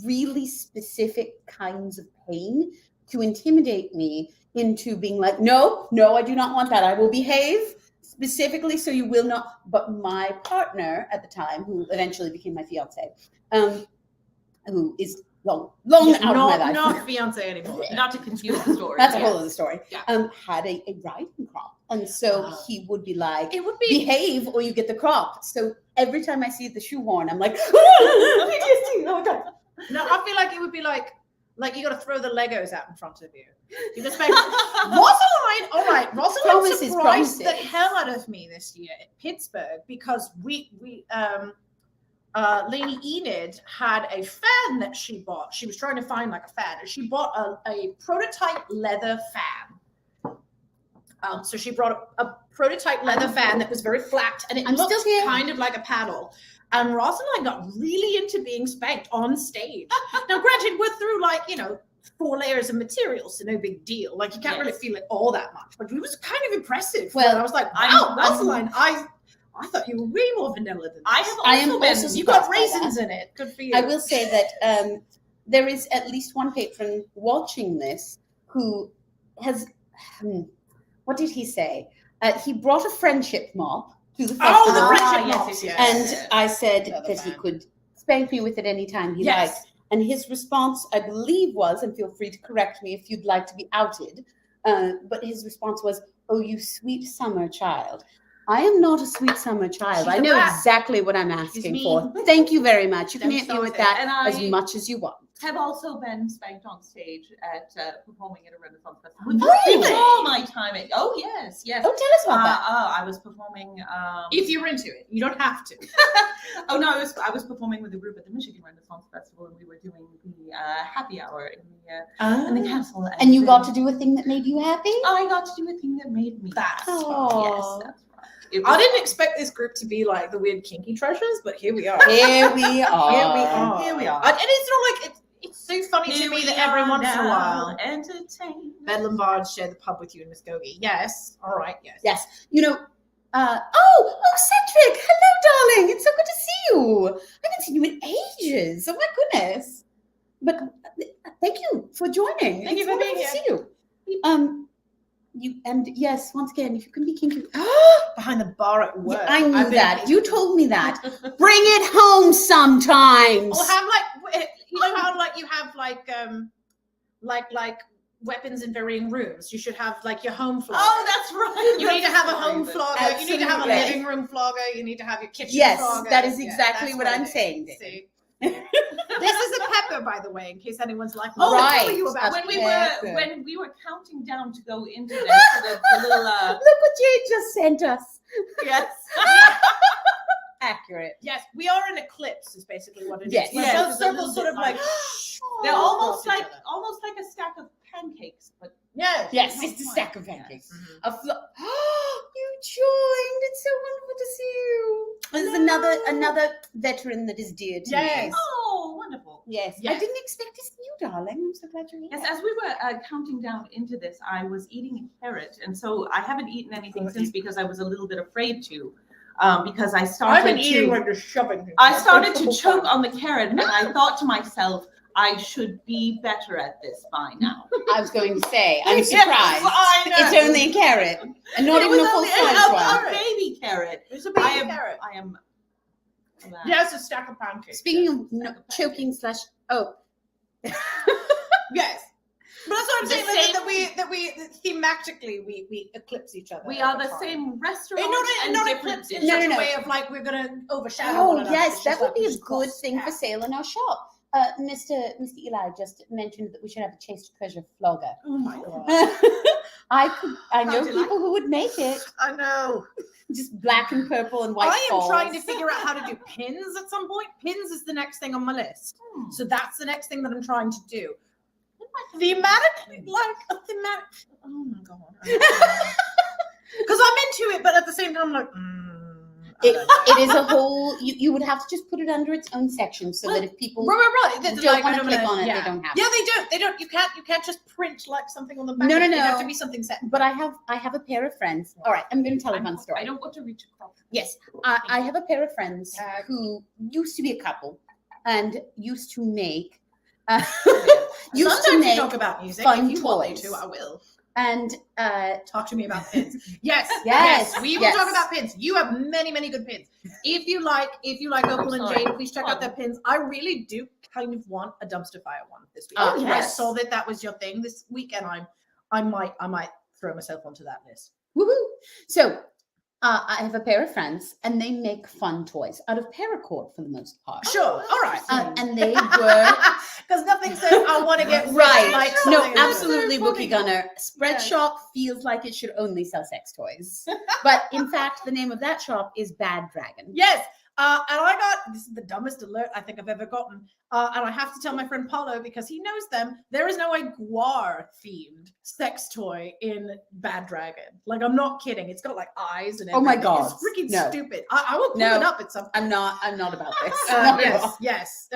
B: really specific kinds of pain to intimidate me into being like, no, I do not want that. I will behave specifically so you will not. But my partner at the time, who eventually became my fiance, who is long out of my life.
E: Not fiance anymore.
A: Not to confuse the story.
B: That's a
A: yes.
B: whole other story.
A: Yeah.
B: Had a riding crop. And so he would be like,
E: It would be
B: behave or you get the crop. So every time I see the shoehorn, I'm like, PTSD. Oh, God.
E: no. I feel like it would be like you got to throw the Legos out in front of you. You just make Rosaline. All right, Rosaline
B: Promises,
E: surprised the
B: promises.
E: hell out of me this year at Pittsburgh because Lady Enid had a fan that she bought. She was trying to find like a fan, and she bought a prototype leather fan. So she brought a prototype leather fan that was very flat, and it
B: I'm
E: looked
B: still here.
E: kind of like a paddle. And Rosaline got really into being spanked on stage. Now, granted, we're through 4 layers of material, so no big deal. Like you can't really feel it all that much, but it was kind of impressive.
B: Well,
E: I was like,
A: I'm-
E: wow, Rosaline, I thought you were way more vanilla than this.
A: I have
B: I am
A: also been.
B: also
E: You got
B: surprised by
E: raisins in it. Good for you.
B: I will say that there is at least one patron watching this who has, what did he say? He brought a friendship mop to the festival.
E: Oh, the friendship
A: yes,
E: mops,
A: yes,
E: yes.
B: And I said
E: Another
B: that he
E: fan.
B: could spank me with it anytime he
E: Yes.
B: liked. And his response, I believe, was, and feel free to correct me if you'd like to be outed, but his response was, "Oh, you sweet summer child." I am not a sweet summer child.
E: She's
B: I
E: a
B: know
E: brat.
B: exactly what I'm asking
E: mean.
B: for. Thank you very much. You can
E: Them
B: hit me with
E: something.
B: that
A: And
B: as
A: I-
B: much as you want.
A: Have also been spanked on stage at performing at a Renaissance festival.
B: Really?
A: All my time at yes.
B: Oh, tell us about that.
A: I was performing.
E: If you're into it, you don't have to.
A: Oh no, I was performing with a group at the Michigan Renaissance Festival, and we were doing the happy hour in the castle.
B: And you got to do a thing that made you happy?
A: I got to do a thing that made me.
E: That's
A: happy.
B: fun.
A: Yes, that's right.
C: I didn't expect this group to be like the weird kinky treasures, but here we are.
B: Here we are.
C: Here we are.
A: Here we are.
C: And it's not like it's so funny to me that every once in a while
A: entertain.
C: Bedlam Bards share the pub with you and Muskogee. Yes. All right. Yes.
B: Yes. You know, Cedric. Hello, darling. It's so good to see you. I haven't seen you in ages. Oh my goodness. But thank you for joining.
C: Thank you
B: It's
C: for being
B: wonderful
C: here.
B: to see you. Yes, once again, if you can be kinky.
C: Behind the bar at work.
B: I knew
C: I've been
B: that.
C: kinky.
B: You told me that. Bring it home sometimes.
C: Or have like you know how like you have like weapons in varying rooms. You should have like your home flogger.
A: Oh, that's right.
C: You need to have a home flogger. You need to have a
B: Absolutely.
C: living room flogger. You need to have your kitchen
B: Yes,
C: flogger.
B: that is
C: Yeah,
B: exactly
C: that's
B: what I'm
C: it is.
B: saying, David.
C: See? This is a pepper, by the way, in case anyone's like,
A: Oh,
C: what
B: right.
C: are you about?
A: When we were counting down to go into this, the little
B: Look what Jade just sent us.
A: yes.
B: Accurate.
C: Yes, we are in eclipse. Is basically what it is.
B: Yes.
C: We're
A: Yes,
C: both
A: it's a little
C: circles, sort
A: bit
C: of like.
A: They're almost
C: across
A: like
C: each other.
A: a stack of pancakes, but
C: Yes.
B: Yes,
A: Oh,
B: it's a
A: my
B: stack of pancakes.
C: Mhm.
B: A you joined. It's so wonderful to see you. There's another veteran that is dear to
C: Yes.
B: me.
A: oh, wonderful.
B: Yes. I
C: Yes.
B: didn't expect to see you, darling. I'm so glad you're here.
A: Yes, as we were counting down into this, I was eating a carrot, and so I haven't eaten anything since because I was a little bit afraid to, because I started
C: I've been
A: to.
C: eating like you're shoving. things.
A: I started to choke on the carrot, and I thought to myself, I should be better at this by now.
B: I was going to say, I'm
A: Yes,
B: surprised.
A: I know.
B: It's only a carrot, and not
A: It
B: even
A: was
B: a full
A: only
B: size one.
A: a baby carrot.
C: It's a baby
A: I am.
C: carrot.
A: I am.
C: Yes, a stack of pancakes.
B: Speaking of choking slash
C: Yes. But that's what I'm
A: The
C: saying.
A: same-
C: That we thematically we eclipse each other.
A: We are
C: every
A: the
C: time.
A: same restaurant and
C: Not
A: different
C: eclipse in
A: dishes.
C: such
B: No.
C: a way of like we're gonna overshadow.
B: Oh
C: one another.
B: yes,
C: It's
B: that
C: just
B: would
C: like
B: be
C: we
B: a
C: just
B: good
C: cross
B: thing for
C: paths.
B: sale in our shop. Mr. Eli just mentioned that we should have a chaste treasure flogger.
C: Oh my god.
B: I know
A: delightful.
B: people who would make it.
C: I know.
B: Just black and purple and white.
C: I am trying to
B: balls.
C: figure out how to do pins at some point. Pins is the next thing on my list.
A: Hmm.
C: So that's the next thing that I'm trying to do. Thematically, like a thematic. Oh my god. Because I'm into it, but at the same time, I'm like, I don't know.
B: It is a whole. You would have to just put it under its own section so that if people
C: Right.
B: don't
C: Like,
B: want
C: I
B: to
C: don't
B: click
C: wanna-
B: on it,
C: yeah.
B: they don't have.
C: Yeah,
B: to.
C: they don't. You can't just print like something on the back.
B: No,
C: of
B: no,
C: it. It
B: no.
C: has to be something set.
B: But I have a pair of friends. All right, I'm going to tell a fun story.
A: I don't want to reach across.
B: Yes, I have a pair of friends
C: Uh,
B: who used to be a couple and used to make
C: Sometimes you talk about music.
B: fun
C: If you want me
B: toys.
C: to, I will.
B: and
C: Talk to me about pins. Yes,
B: Yes,
C: we will
B: yes.
C: talk about pins. You have many good pins. If you like Opal and
A: Sorry.
C: Jade, please check out their pins. I really do kind of want a dumpster fire one this week.
B: Oh,
C: I
B: yes.
C: saw that was your thing this weekend. I might throw myself onto that list.
B: woohoo. So I have a pair of friends and they make fun toys out of paracord for the most part.
C: Sure, all right.
B: And they were
C: Because nothing says I want to get rich
B: right.
C: like
B: No,
C: something else.
B: absolutely,
A: so
B: Wookie
A: funny.
B: Gunner. Spread
A: Yes.
B: Shop feels like it should only sell sex toys, but in fact, the name of that shop is Bad Dragon.
C: Yes. And I got this is the dumbest alert I think I've ever gotten. And I have to tell my friend Paulo because he knows them. There is no guar themed sex toy in Bad Dragon. Like I'm not kidding. It's got like eyes and
B: Oh my
C: everything.
B: God.
C: It's freaking
B: No.
C: stupid. I will pull
B: No.
C: it up at some point.
B: I'm not about this. Not at all.
C: Yes.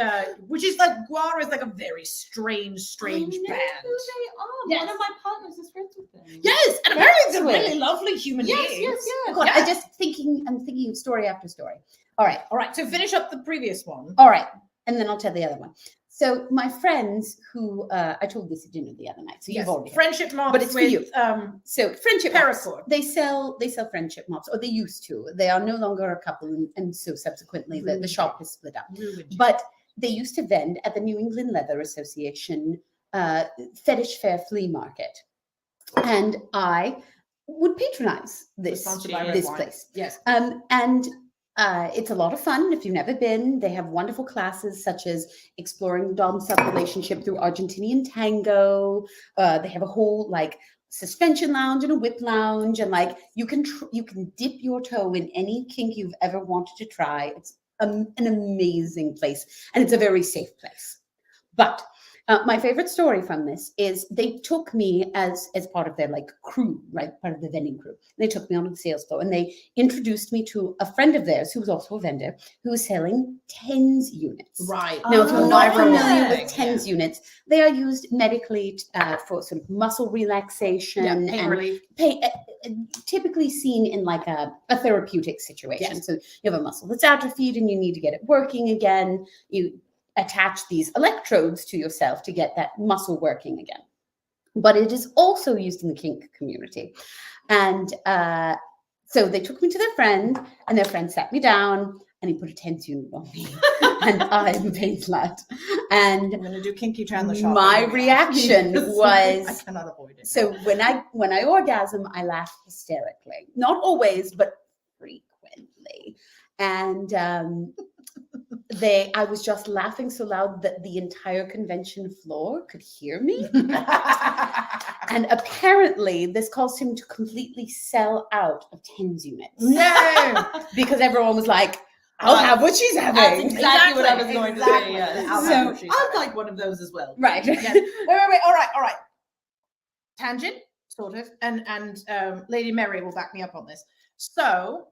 C: Which is like guar is like a very strange
A: I know
C: band.
A: who they are.
C: Yes.
A: One of my partners is friends with them.
C: Yes, and apparently they're
B: Excellent.
C: really lovely human
A: Yes,
C: beings.
A: yes, yes.
B: God,
C: Yeah.
B: I'm thinking of story after story. All right.
C: All right, so finish up the previous one.
B: All right. And then I'll tell the other one. So my friends who I told this at dinner the other night. So
C: Yes,
B: you've already heard.
C: friendship mops
B: But it's for
C: with
B: you. So friendship mops.
C: paracord.
B: They sell friendship mops, or they used to. They are no longer a couple, and so subsequently the shop has split up. But they used to vend at the New England Leather Association Fetish Fair flea market, and I would patronize this
C: Sponsored by Red Wine.
B: place.
C: Yes.
B: And it's a lot of fun if you've never been. They have wonderful classes such as exploring the dom-sub relationship through Argentinian tango. They have a whole like suspension lounge and a whip lounge, and like you can dip your toe in any kink you've ever wanted to try. It's an amazing place, and it's a very safe place. But My favorite story from this is they took me as part of their like crew, right? Part of the vending crew. They took me onto the sales floor and they introduced me to a friend of theirs who was also a vendor who was selling TENS units.
C: Right.
B: Now, if you're not
C: viral
B: familiar
C: thing,
B: with TENS units, they are used medically for sort of muscle relaxation
C: pain
B: and
C: relief.
B: typically seen in like a therapeutic situation.
C: Yes.
B: So you have a muscle that's atrophied and you need to get it working again. You attach these electrodes to yourself to get that muscle working again. But it is also used in the kink community. And so they took me to their friend and their friend sat me down and he put a TENS unit on me. And I'm paid flat. And
C: I'm gonna do kinky Chandler Shoppe.
B: my reaction was,
C: I cannot avoid it.
B: so when I orgasm, I laugh hysterically. Not always, but frequently. And I was just laughing so loud that the entire convention floor could hear me. And apparently this caused him to completely sell out of TENS units.
C: No.
B: Because everyone was like, I'll have what she's
A: That's
B: having.
A: exactly what I was going to say. Yes.
C: I'll
B: So-
C: have what she's
A: I'd
C: having.
A: like one of those as well.
B: Right.
C: Yes. Wait. All right. Tangent, sort of, and Lady Mary will back me up on this. So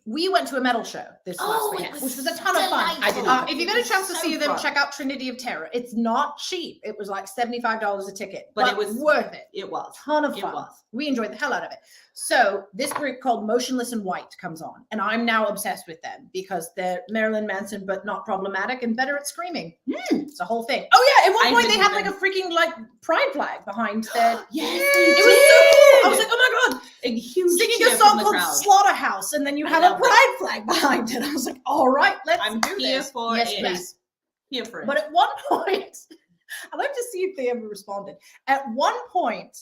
C: we went to a metal show this last
A: Oh, it
C: weekend,
A: was
C: which was a ton of fun.
A: delightful. I did not.
C: If you get a chance to
A: So
C: see them,
A: fun.
C: check out Trinity of Terror. It's not cheap. It was like $75 a ticket,
A: But
C: but
A: it was
C: worth it.
A: It was.
C: Ton of
A: It
C: fun.
A: was.
C: We enjoyed the hell out of it. So this group called Motionless in White comes on, and I'm now obsessed with them because they're Marilyn Manson, but not problematic and better at screaming. It's a whole thing. Oh yeah, at one
A: I've
C: point
A: been
C: they had
A: with
C: like a freaking like pride flag behind their.
A: Yes,
C: It was so cool. I was like, oh my god,
A: a huge
C: singing
A: cheer
C: a song
A: from the
C: called
A: crowd.
C: Slaughterhouse, and then you
A: I
C: have a
A: love
C: pride flag behind it. I was like, all right, let's
A: I'm
C: do
A: here
C: this.
A: for
B: Yes,
A: it.
B: please.
A: Here for it.
C: But at one point, I'd like to see if they ever responded. At one point,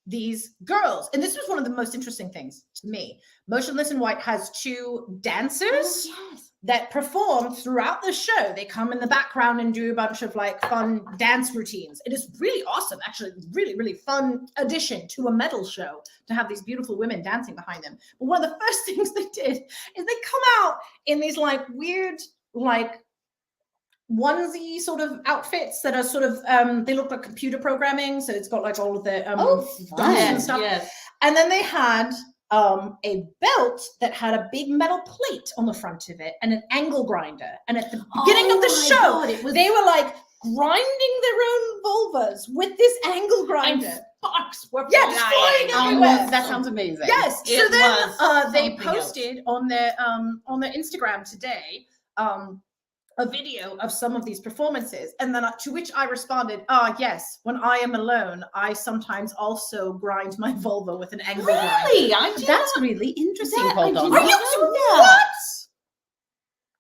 C: these girls, and this was one of the most interesting things to me. Motionless in White has two dancers
A: yes.
C: that perform throughout the show. They come in the background and do a bunch of like fun dance routines. It is really awesome, actually, really, really fun addition to a metal show to have these beautiful women dancing behind them. But one of the first things they did is they come out in these like weird, like onesie sort of outfits that are sort of they look like computer programming, so it's got like all of the dots and
A: Yes,
C: stuff.
A: yes.
C: And then they had a belt that had a big metal plate on the front of it and an angle grinder. And at the beginning of the
A: Oh my
C: show,
A: God, it was
C: they were like grinding their own vulvas with this angle grinder.
A: sparks were
C: Yeah, just flying
A: flying.
C: everywhere.
B: That sounds amazing.
C: Yes. So
A: It
C: then
A: was
C: they
A: something else.
C: posted on their Instagram today a video of some of these performances, and then to which I responded, yes, when I am alone, I sometimes also grind my vulva with an angle grinder.
A: Really? I did
B: That's really interesting.
A: That-
B: Hold
A: I
B: on.
A: did
C: Are you
A: know that.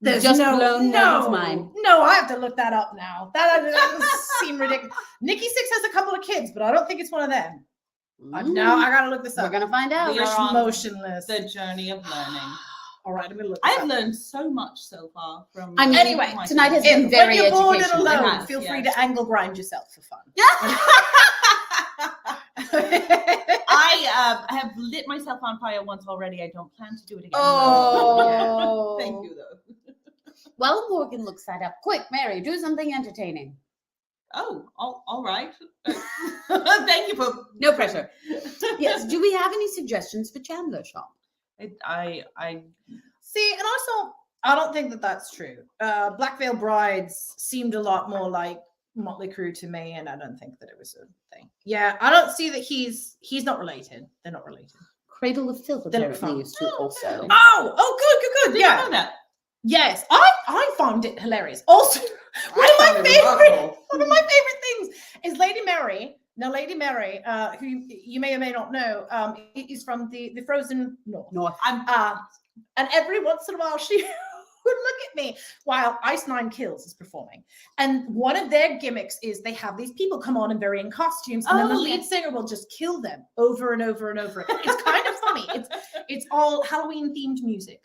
C: what?
B: You've just blown Mary's mind.
C: No, I have to look that up now. That doesn't seem ridiculous. Nikki Sixx has a couple of kids, but I don't think it's one of them. Now I gotta look this
B: We're
C: up.
B: gonna find out.
A: We are on
C: Motionless.
A: the journey of learning.
C: All right, I'm gonna look this
A: I've
C: up.
A: learned so much so far from.
B: I mean,
C: Anyway,
A: my
B: tonight has
A: time.
B: been very
C: when you're bored and
B: educational.
C: alone,
A: It has,
C: feel free
A: yes.
C: to angle grind yourself for fun.
A: I have lit myself on fire once already. I don't plan to do it again.
B: Oh.
A: Thank you, though.
B: Well, Morgan looks that up. Quick, Mary, do something entertaining.
A: Oh, all right. Thank you for
B: No pressure. Yes. Do we have any suggestions for Chandler Shoppe?
A: I
C: See, and also, I don't think that that's true. Black Veil Brides seemed a lot more like Motley Crue to me, and I don't think that it was a thing. Yeah, I don't see that he's not related. They're not related.
B: Cradle of Filth
C: They look
B: apparently
C: fun.
B: used to also.
C: Oh, good.
A: didn't
C: Yeah.
A: know that.
C: Yes, I found it hilarious. Also, one of my favorite things is Lady Mary. Now, Lady Mary, who you may or may not know, is from the frozen north. And every once in a while, she would look at me while Ice Nine Kills is performing. And one of their gimmicks is they have these people come on in varying costumes, and then the lead singer will just kill them over and over and over again. It's kind of funny. It's all Halloween themed music.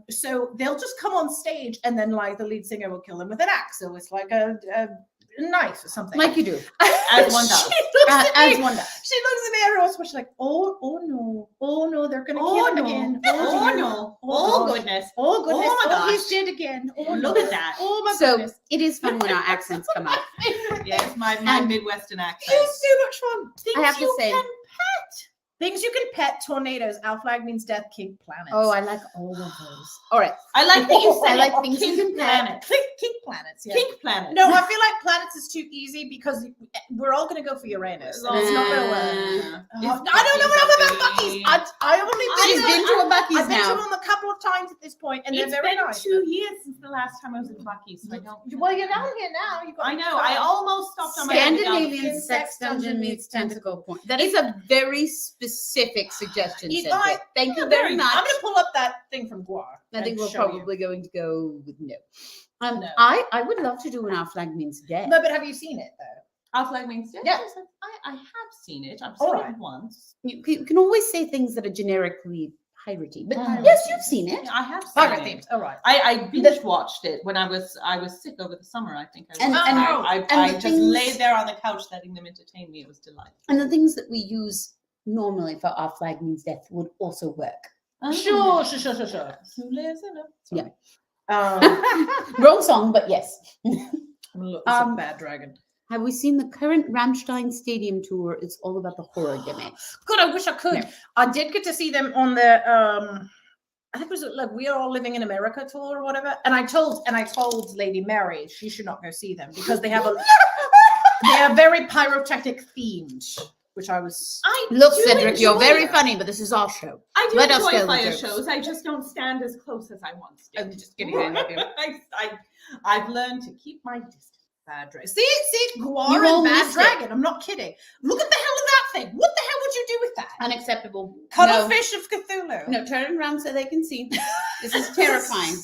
C: So they'll just come on stage, and then like the lead singer will kill them with an axe. So it's like a knife or something.
B: Like you do.
A: As one does.
C: She looks at
B: As
C: me.
B: one does.
C: She looks at me every once in a while. She's like, oh no, they're gonna kill him again.
E: Oh
C: dear.
E: no.
C: Oh,
E: Oh
C: gosh.
E: goodness.
C: Oh goodness.
E: Oh, my gosh.
C: he's dead again. Oh,
E: Look
C: no.
E: at that.
C: Oh my
B: So
C: goodness.
B: it is fun when our accents come out.
E: Yes, my
B: And-
E: Midwestern accent.
C: It's so much fun. Things
B: I have to
C: you
B: say-
C: can pet. Things you can pet, tornadoes. Our flag means death, kink planets.
B: Oh, I like all of those. All right.
E: I like that you said
B: I like
E: it.
B: things you
E: Kink
B: can pet.
E: planets.
C: Kink planets, yeah.
E: Kink planets.
C: No, I feel like planets is too easy because we're all going to go for Uranus. And it's not going to work. I don't know enough about Bucky's. I only
B: She's been to a Bucky's
C: I've been to
B: now.
C: them a couple of times at this point, and
E: It's
C: they're very
E: been
C: nice.
E: 2 years since the last time I was in Bucky's. So I don't.
C: Well, you're down here now. You've got
E: I know. I almost stopped on my way down.
B: Scandinavian sex dungeon meets tentacle point. That is a very specific suggestion. Cedric. Thank you very much.
C: I'm going to pull up that thing from Guar.
B: I think
C: and
B: we're
C: show you.
B: probably going to go with no.
C: No.
B: I would love to do when our flag means dead.
C: No, but have you seen it though?
E: Our flag means death.
C: Yeah.
E: Yes, I have seen it. I've
C: All
E: seen
C: right.
E: it once.
B: You can always say things that are generically piratey, but
C: Mm.
B: yes, you've seen it.
E: I have seen
C: Pirate
E: it.
C: themes. All right.
E: I binge watched it when I was sick over the summer. I think
B: And-
E: I
B: the
E: just
B: things-
E: laid there on the couch letting them entertain me. It was delightful.
B: And the things that we use normally for our flag means death would also work.
C: Sure.
E: Who lives in a
B: Yeah.
C: Um,
B: Wrong song, but yes.
C: look, it's a
B: Um,
C: bad dragon.
B: Have we seen the current Rammstein Stadium tour? It's all about the horror gimmicks.
C: God, I wish I could.
B: No.
C: I did get to see them on the I think it was like We Are All Living in America tour or whatever. And I told Lady Mary she should not go see them because they have they are very pyrotechnic themed, which I was
B: Look,
E: do
B: Cedric, you're
E: enjoy
B: very
E: it.
B: funny, but this is our show.
E: I do
B: Let us
E: enjoy
B: tell the
E: fire
B: jokes.
E: shows. I just don't stand as close as I once did.
C: I'm just kidding. I love you.
E: I've learned to keep my distance.
C: Bad dragon. See, Guar
B: You
C: and
B: all
C: Bad
B: missed it.
C: Dragon. I'm not kidding. Look at the hell of that thing. What the hell would you do with that?
B: Unacceptable.
C: Cuttlefish of Cthulhu.
B: No, turn it around so they can see. This is terrifying.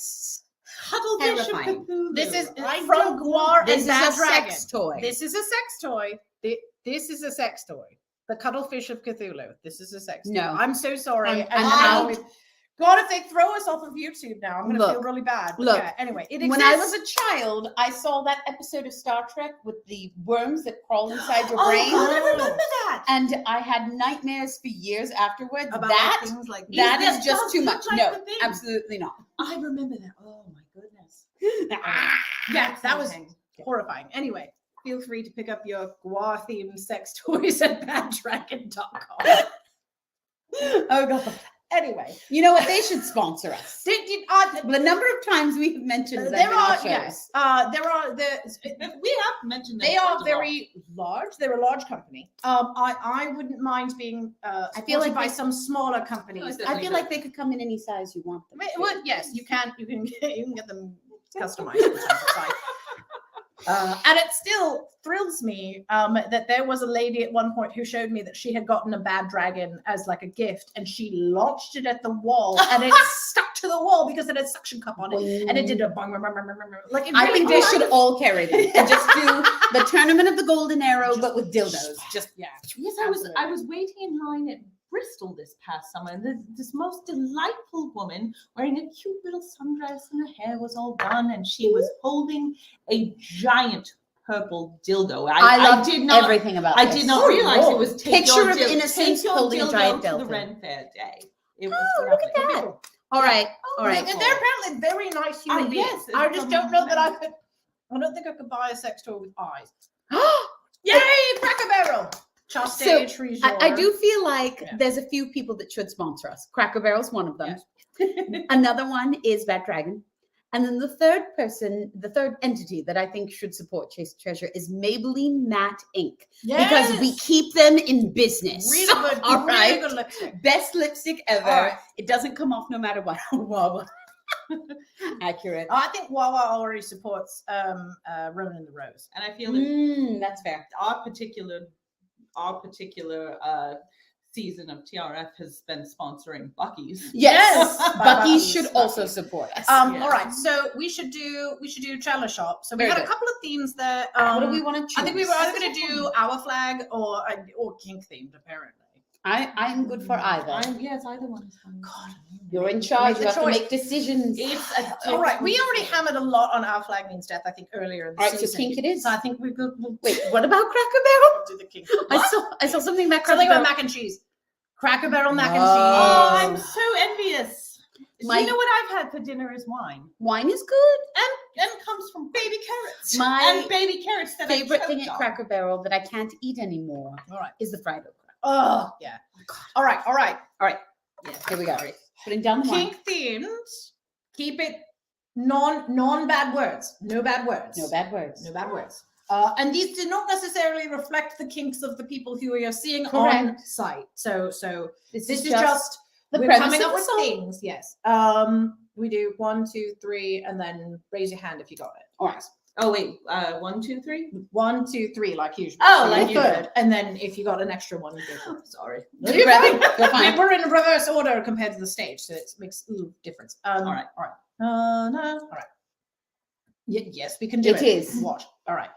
E: Cuttlefish of
B: Terrifying.
E: Cthulhu.
C: This is
E: I
C: from
E: don't
C: Guar
B: This
C: and
B: is
C: Bad
B: a
C: Dragon.
B: sex toy.
C: This is a sex toy. This is a sex toy. The Cuttlefish of Cthulhu. This is a sex toy.
B: No.
C: I'm so sorry.
B: I'm out.
C: God, if they throw us off of YouTube now, I'm going to
B: Look,
C: feel really bad. But
B: look,
C: yeah, anyway, it
B: When I was
C: exists.
B: a child, I saw that episode of Star Trek with the worms that crawl inside your
E: Oh,
B: brain.
E: God, I remember that.
B: And I had nightmares for years afterwards.
C: About
B: that
C: things like
B: that
E: That
B: is just
E: does
B: too
E: look
B: much.
E: like
B: No,
E: the thing.
B: absolutely not.
E: I remember that. Oh my goodness.
C: yeah, that was
E: Fascinating.
C: horrifying. Anyway, feel free to pick up your Guar themed sex toys at baddragon.com.
B: Oh god.
C: Anyway,
B: You know what? They should sponsor us.
C: did
B: The number of times we have mentioned them
C: there
B: in our
C: are
B: shows.
C: yes, there are
E: We have mentioned that
C: they
E: quite a
C: are
E: lot.
C: very large. They're a large company. I wouldn't mind being
B: I feel like
C: by
B: they-
C: some smaller companies.
E: No,
B: I feel like they could come in any size you want them.
C: Well, yes, you can get them customized. sometimes. And it still thrills me that there was a lady at one point who showed me that she had gotten a bad dragon as like a gift, and she launched it at the wall, and it stuck to the wall because it had a suction cup on it, and it did a bang, bang, bang, bang, bang, bang. Like it
B: I
C: really
B: think they
C: did.
B: should all carry them and just do the tournament of the golden arrow, but with dildos.
C: Just yeah.
E: Yes, I was waiting in line at Bristol this past summer, and this most delightful woman wearing a cute little sundress, and her hair was all done, and she was holding a giant purple dildo.
B: I love
E: did not.
B: everything about
E: I
B: this.
E: did not realize it was take
B: Picture
E: your
B: of innocence
E: take your
B: holding a
E: dildo
B: giant
E: to the
B: dildo.
E: Ren Fair day. It was
B: Oh, look at
E: lovely.
B: that. All right. All right.
C: And they're apparently very nice human beings.
E: yes,
C: I
E: it's
C: just
E: from-
C: don't know that I could. I don't think I could buy a sex toy with eyes. Yay, Cracker Barrel!
B: So,
C: Chastage,
B: I do feel like
C: Yeah.
B: there's a few people that should sponsor us. Cracker Barrel's one of them. Another one is Bad Dragon. And then the third entity that I think should support Chase Treasure is Maybelline Matte Ink. Because we keep them in business.
C: really good,
B: All
C: really
B: right.
C: good lipstick.
B: Best lipstick ever.
C: All right.
B: It doesn't come off no matter what. Wow. Accurate.
C: I think Wawa already supports Roman and the Rose.
E: And I feel that
B: That's fair.
E: our particular season of TRF has been sponsoring Bucky's.
B: Yes.
C: By
B: Bucky
C: Bucky's.
B: should also support us.
E: Yes.
C: All right, so we should do Chandler Shop. So we
B: Very
C: had a
B: good.
C: couple of themes there.
B: what do we want to choose?
C: I think we were either going to do our flag or kink themed, apparently.
B: I'm good for either.
A: Yes, either one is fine.
C: God,
B: You're in charge.
C: the
B: You have to
C: choice.
B: make decisions.
C: All right, we already hammered a lot on Our Flag Means Death, I think, earlier in the
B: All right, so
C: season.
B: kink it is.
C: So I think we'll
B: Wait, what about Cracker Barrel?
C: do the kink.
B: I saw something about Cracker
C: Something about
B: Barrel.
C: mac and cheese. Cracker Barrel mac and
A: Oh, I'm
C: cheese.
A: so envious.
B: My-
A: You know what I've had for dinner is wine.
B: Wine is good.
A: And comes from baby carrots.
B: My
A: and baby carrots that
B: favorite
A: I
B: thing
A: choked
B: at
A: on.
B: Cracker Barrel that I can't eat anymore
C: All right.
B: is the fried okra.
C: Oh, yeah. All right.
B: Yeah, here we go. Putting down the wine.
C: Kink themed. Keep it non bad words. No bad words.
B: No bad words.
C: No bad words. And these do not necessarily reflect the kinks of the people who we are seeing on
B: Correct.
C: site. So
B: This
C: this is just
B: the
C: we're
B: premise
C: coming
B: of
C: up
B: the
C: with
B: song.
C: things. Yes. We do 1, 2, 3, and then raise your hand if you got it.
B: All right.
A: Oh wait, 1, 2, 3.
C: 1, 2, 3, like usual.
A: Oh,
C: So
A: like
C: you
A: you
C: could. And then if you got an extra one, you go for it.
A: Sorry.
C: You're
B: Ready?
C: fine.
B: You're fine.
C: We're in reverse order compared to the stage, so it makes a little difference.
A: All right.
C: All right. No. All right. Yes, we can do it.
B: It is.
C: Watch. All right.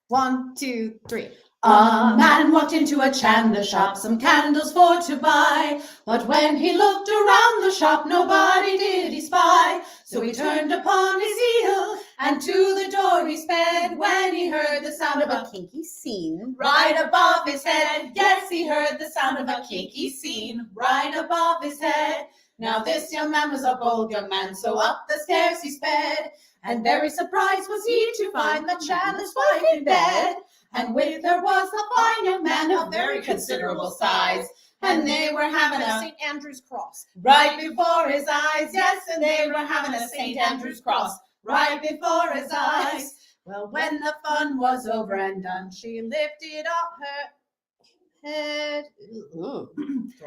C: 1, 2, 3.
A: A man walked into a Chandler shop, some candles for to buy. But when he looked around the shop, nobody did he spy. So he turned upon his heel, and to the door he sped. When he heard the sound of a
B: kinky scene.
A: right above his head. Yes, he heard the sound of a kinky scene right above his head. Now this young man was a bold young man, so up the stairs he sped. And very surprised was he to find the Chandler's wife in bed. And with her was a fine young man of very considerable size. And they were having a
C: St. Andrew's cross.
A: right before his eyes. Yes, and they were having a St. Andrew's cross right before his eyes. Well, when the fun was over and done,
C: She lifted up her head.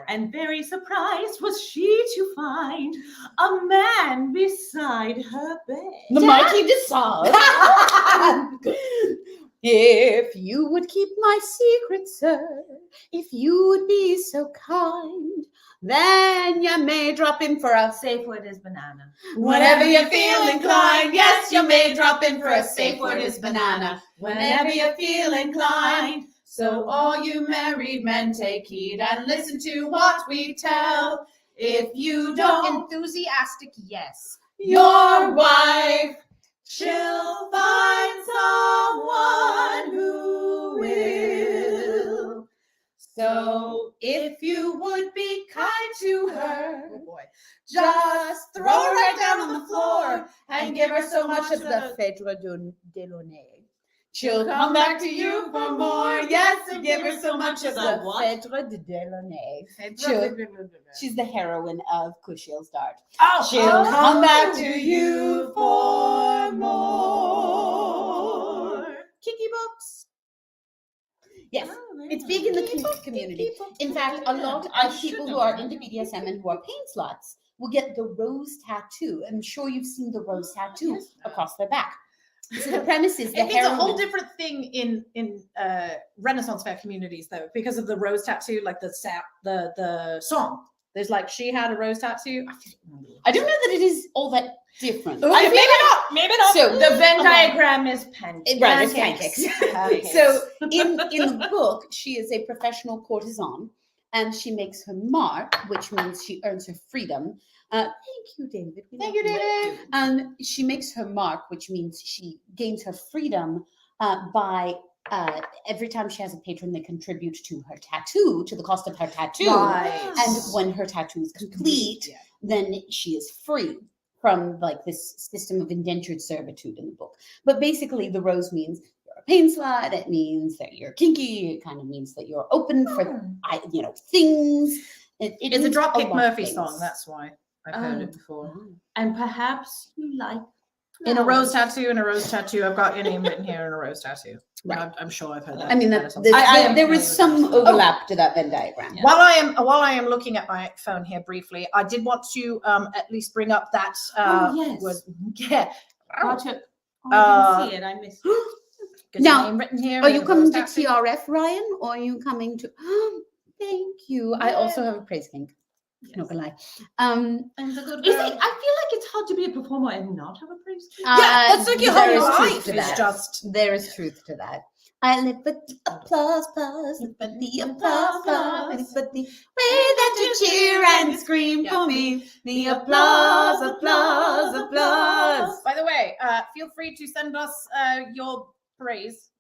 A: and very surprised was she to find a man beside her bed.
B: The Mikey decides. If you would keep my secret, sir, if you would be so kind, then you may drop in for a
A: Safe word is banana.
B: whenever you feel inclined. Yes, you may drop in for a safe word is banana.
A: Whenever you feel inclined.
C: So all you married men take heed and listen to what we tell. If you don't enthusiastic yes,
B: Your wife,
A: She'll find someone who will.
C: so if you would be kind to her,
B: oh boy,
C: just throw her right down on the floor
B: and give her so much of the Fedra Delaunay. She'll come back to you for more. Yes, and give her so much of the Fedra de Delaunay. She's the heroine of Cushiel's Dart.
C: Oh,
B: She'll come back to you for more.
C: Kiki books.
B: Yes, it's big in the kink community. In fact, a lot of people who are into BDSM and who are pain sluts will get the rose tattoo. I'm sure you've seen the rose tattoo across their back. So the premise is the
C: It's a whole
B: heroine.
C: different thing in Renaissance fair communities though, because of the rose tattoo, like the song. There's like she had a rose tattoo.
B: I don't know that it is all that different.
C: Okay,
B: I feel
C: maybe not. Maybe not.
B: So
A: The Venn diagram is pancakes.
B: Right, it's pancakes.
C: Pancakes.
B: So in the book, she is a professional courtesan, and she makes her mark, which means she earns her freedom. Thank you, David. We
C: Thank
B: love
C: you, David.
B: She makes her mark, which means she gains her freedom by every time she has a patron that contributes to her tattoo, to the cost of her tattoo.
C: Right.
B: And when her tattoo is complete,
C: Yeah.
B: then she is free from like this system of indentured servitude in the book. But basically, the rose means you're a pain slut. It means that you're kinky. It kind of means that you're open for things. It
C: It's a
B: means
C: Dropkick
B: lot of
C: Murphy
B: things.
C: song. That's why I've heard it before.
A: And perhaps you like
C: In a rose tattoo, I've got your name written here in a rose tattoo.
B: Right.
C: I'm sure I've heard that.
B: I mean,
C: Renaissance.
B: there is some overlap to that Venn diagram.
A: Yeah.
C: While I am looking at my phone here briefly, I did want to at least bring up that
A: yes.
C: was yeah.
A: Gotcha. Oh, I
C: Uh,
A: didn't see it. I missed it.
C: Got
B: Now,
C: your name written here.
B: Are
C: in
B: you
C: a
B: coming
C: rose
B: to
C: tattoo.
B: TRF, Ryan, or are you coming to? Thank you. I also have a praise kink. Not gonna lie.
E: And the good
A: Is
E: girl.
A: it, I feel like it's hard to be a performer and not have a praise.
C: Yeah, that's like your
B: there
C: whole
B: is truth
C: life
B: to
C: is
B: that.
C: just.
B: There is truth to that. I live for the applause, live for the applause, live for the way that you cheer and scream for me. The applause, applause, applause.
C: By the way, feel free to send us your praise,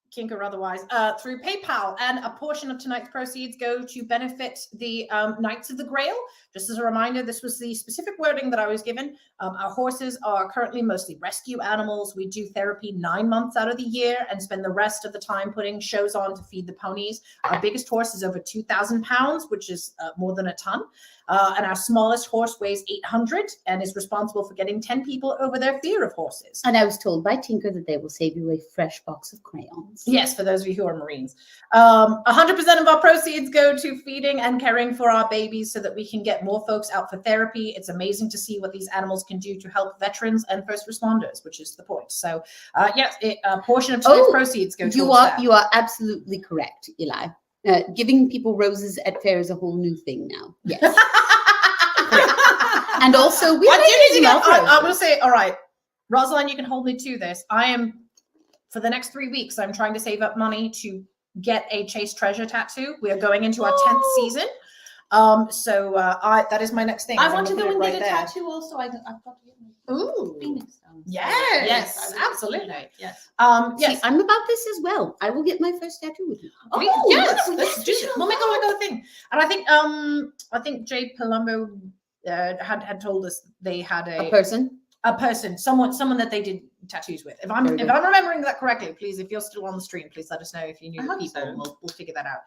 C: kink or otherwise, through PayPal, and a portion of tonight's proceeds go to benefit the Knights of the Grail. Just as a reminder, this was the specific wording that I was given. Our horses are currently mostly rescue animals. We do therapy 9 months out of the year and spend the rest of the time putting shows on to feed the ponies. Our biggest horse is over 2,000 pounds, which is more than a ton. And our smallest horse weighs 800 and is responsible for getting 10 people over their fear of horses.
B: And I was told by Tinker that they will save you a fresh box of crayons.
C: Yes, for those of you who are Marines. 100% of our proceeds go to feeding and caring for our babies so that we can get more folks out for therapy. It's amazing to see what these animals can do to help veterans and first responders, which is the point. So, yes, a portion of tonight's proceeds go towards that.
B: You are absolutely correct, Eli. Giving people roses at fair is a whole new thing now. Yes. And also, we
C: I will say, all right, Rosalind, you can hold me to this. I am, for the next 3 weeks, I'm trying to save up money to get a Chase Treasure tattoo. We are going into our 10th season. So that is my next thing.
A: I want to
C: I'm
A: go and
C: looking
A: get
C: at
A: a
C: it right there.
A: tattoo also. I've got to get my
C: Ooh.
A: Phoenix done.
C: Yes,
A: I will.
C: absolutely.
A: Yes.
C: Yes.
B: See, I'm about this as well. I will get my first tattoo with you.
C: Yes,
A: wonderful.
C: let's do it. We'll make it like a thing. And I think Jay Palumbo had told us they had
B: A person.
C: someone that they did tattoos with. If I'm remembering that correctly, please, if you're still on the stream, please let us know if you knew the people.
A: so.
C: And we'll figure that out.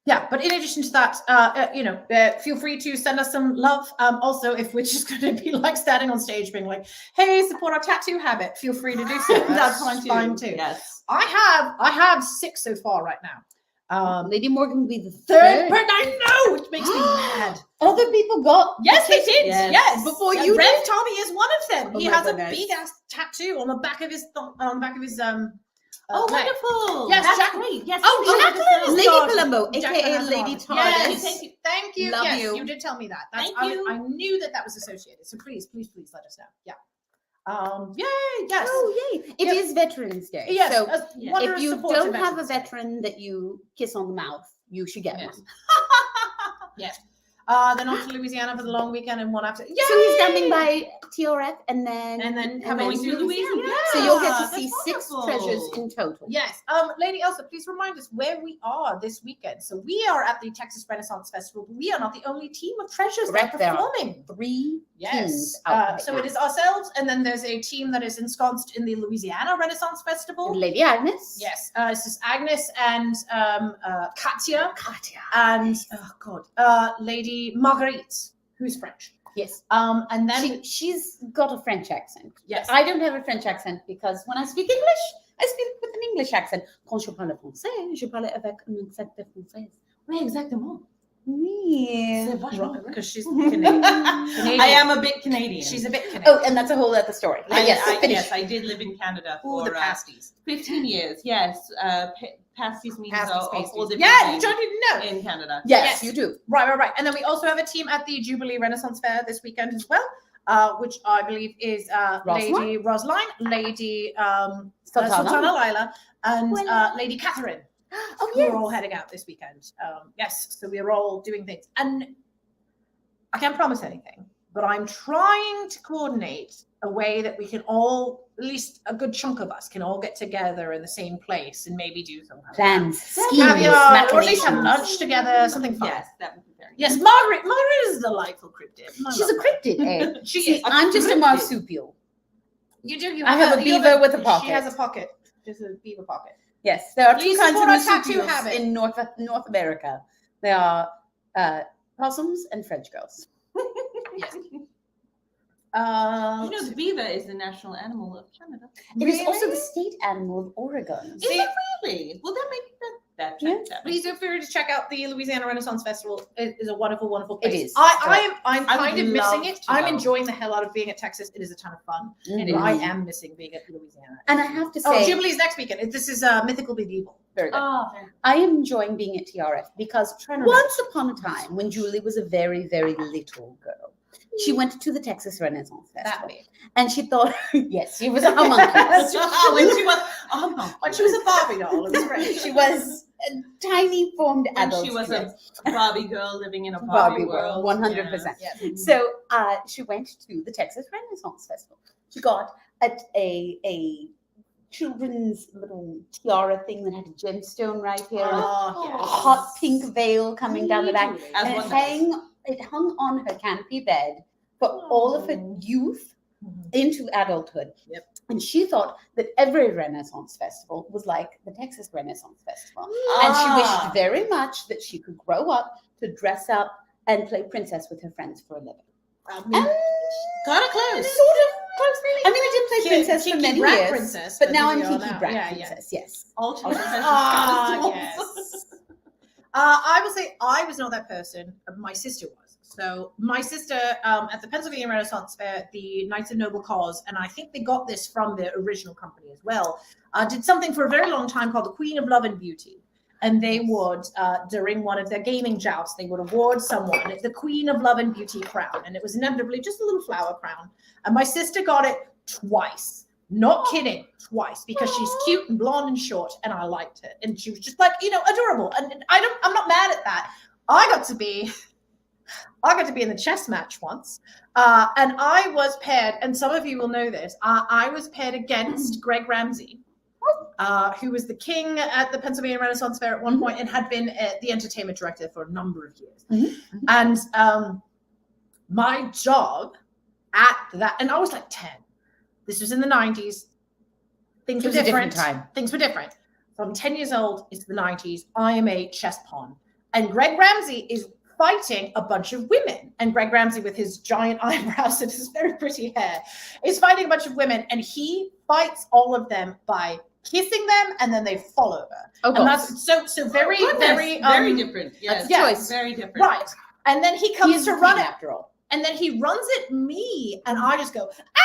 C: Yeah, but in addition to that, feel free to send us some love. Also, if we're just going to be like standing on stage being like, hey, support our tattoo habit, feel free to do so.
A: That's
C: fine too.
A: Yes.
C: I have 6 so far right now.
B: Lady Morgan will be the
C: Third
B: third.
C: person, I know, which makes me mad.
B: Other people got.
C: Yes, they did.
A: Yes.
C: Yes,
B: Before
C: yeah,
B: you
C: Rev
B: did?
C: Tommy is one of them.
B: Oh
C: He
B: my
C: has
B: goodness.
C: a big ass tattoo on the back of his
A: Oh,
C: leg.
A: wonderful.
C: Yes,
A: That's
C: Jack-
A: great. Yes.
C: Oh, Jacqueline is
B: Lady
C: God.
B: Colombo,
C: Jacqueline
B: aka
C: has
B: Lady
C: God.
B: Todd.
C: Yes, thank you.
B: Love
C: Yes,
B: you.
C: you did tell me that.
A: Thank
C: I,
A: you.
C: I knew that was associated. So please let us know. Yeah. Yay! Yes.
B: Oh, yay. It is Veterans Day.
C: Yes.
B: So
C: wondrous
B: if you
C: support to
B: don't have a
C: Veterans Day.
B: veteran that you kiss on the mouth, you should get
A: Yes.
B: one.
C: Yes. Then off to Louisiana for the long weekend and one after. Yay!
B: So he's coming by TRF and then
C: coming
B: then
C: to Louisiana.
B: So you'll get to
A: That's
B: see 6
A: wonderful.
B: treasures in total.
C: Yes. Lady Elsa, please remind us where we are this weekend. So we are at the Texas Renaissance Festival, but we are not the only team of treasures
B: Correct,
C: that
B: there
C: are
B: are
C: performing.
B: 3
C: Yes.
B: teams out right
C: So
B: now.
C: it is ourselves, and then there's a team that is ensconced in the Louisiana Renaissance Festival.
B: Lady Agnes.
C: Yes. This is Agnes and Katya
B: Katya.
C: and Lady Marguerite, who's French.
B: Yes.
C: And then
B: She's got a French accent.
C: yes.
B: I don't have a French accent because when I speak English, I speak with an English accent. Quand je parle français, je parle avec un accent de française.
A: Oui, exactement.
B: Oui.
A: C'est vachement vrai.
C: Because she's Canadian.
A: I am a bit Canadian.
C: She's a bit Canadian.
B: Oh, and that's a whole other story.
A: I,
B: Yes, finish.
A: yes, I did live in Canada
C: Ooh,
A: for
C: the pasties.
A: 15 years. Yes, pasties means
C: Pasties,
A: all
C: pasties.
A: different
C: Yeah, you
A: things
C: don't even know.
A: in Canada.
B: Yes,
C: Yes.
B: you do.
C: Right. And then we also have a team at the Jubilee Renaissance Fair this weekend as well, which I believe is Lady Rosaline, Lady Sultana Lila, and Lady Catherine.
B: Oh,
C: Who are all heading out this weekend. Yes, so we are all doing things. And I can't promise anything, but I'm trying to coordinate a way that we can all, at least a good chunk of us, can all get together in the same place and maybe do some kind of
B: Plans, schemes,
C: caviar, or at least have
B: machinations.
C: lunch together, something fun.
A: Yes, that would be very
C: Yes, Margaret is a delightful cryptid. I
B: She's
C: love
B: a cryptid, eh?
C: her. She
B: See,
C: is.
B: I'm just a
A: cryptid.
B: marsupial.
C: You do. You
B: I have a
C: you
B: beaver with a
C: She
B: pocket.
C: has a pocket. Just a beaver pocket.
B: Yes, there are
C: Please
B: 2 kinds of
C: support our tattoo
B: marsupials
C: habit.
B: in North America. There are possums and French girls.
C: Yes.
A: You know, the beaver is the national animal of Canada.
B: It is also the state animal of Oregon.
A: Is it really? Well, that makes that checks out.
C: Please feel free to check out the Louisiana Renaissance Festival. It is a wonderful, wonderful place.
B: It is.
C: I'm
A: I
C: kind
A: would
C: of missing
A: love
C: it.
A: to
C: I'm
A: go.
C: enjoying the hell out of being at Texas. It is a ton of fun.
B: Mhm.
C: But I am missing being at Louisiana.
B: And I have to
C: Oh,
B: say,
C: Jubilee's next weekend. This is Mythical Medieval.
B: Very good.
E: Oh,
B: I am enjoying being at TRF because
E: Trying to
B: once upon a time, when Julie was a very, very little girl, she went to the Texas Renaissance Festival. And she thought, yes, she was a homunculus.
E: when she was a Barbie doll, it was great.
B: She was a tiny formed
A: When
B: adult.
A: she was
B: yes.
A: a Barbie girl living in a
B: Barbie
A: world.
B: world, 100%.
E: Yeah.
B: So she went to the Texas Renaissance Festival. She got a children's little tiara thing that had a gemstone right here, and
E: Oh,
B: a hot pink veil coming down the back,
A: As
B: and
A: one does.
B: it hung on her canopy bed for all of her youth into adulthood.
E: Yep.
B: And she thought that every Renaissance festival was like the Texas Renaissance Festival. And she wished very much that she could grow up to dress up and play princess with her friends for a living.
E: kind of close.
B: Sort of close. I mean, I did play princess for
E: Cheeky
B: many
E: brat
B: years,
E: princess,
B: but now I'm
E: here we are
B: Kiki
E: now.
B: Brat
E: Yeah,
B: Princess. Yes.
A: Alternate
E: Yes. I will say I was not that person. My sister was. So my sister at the Pennsylvania Renaissance Fair, the Knights of Noble Cause, and I think they got this from the original company as well, did something for a very long time called the Queen of Love and Beauty. And they would, during one of their gaming jousts, they would award someone the Queen of Love and Beauty crown. And it was inevitably just a little flower crown. And my sister got it twice. Not kidding, twice, because she's cute and blonde and short, and I liked it. And she was just like, adorable. And I'm not mad at that. I got to be in the chess match once, and I was paired, and some of you will know this, I was paired against Greg Ramsey, who was the king at the Pennsylvania Renaissance Fair at one point and had been the entertainment director for a number of years. And my job at that, and I was like 10. This was in the 90s. Things
B: It
E: were
B: was a different
E: different.
B: time.
E: Things were different. From 10 years old into the 90s, I am a chess pawn. And Greg Ramsey is fighting a bunch of women. And Greg Ramsey, with his giant eyebrows and his very pretty hair, is fighting a bunch of women. And he fights all of them by kissing them, and then they fall over.
B: Oh,
E: And that's so very, very,
A: very different. Yes.
B: choice.
A: Very different.
E: right. And then he
B: He
E: comes
B: is
E: to
B: the
E: run
B: queen
E: it.
B: after all.
E: And then he runs at me, and I just go, ah!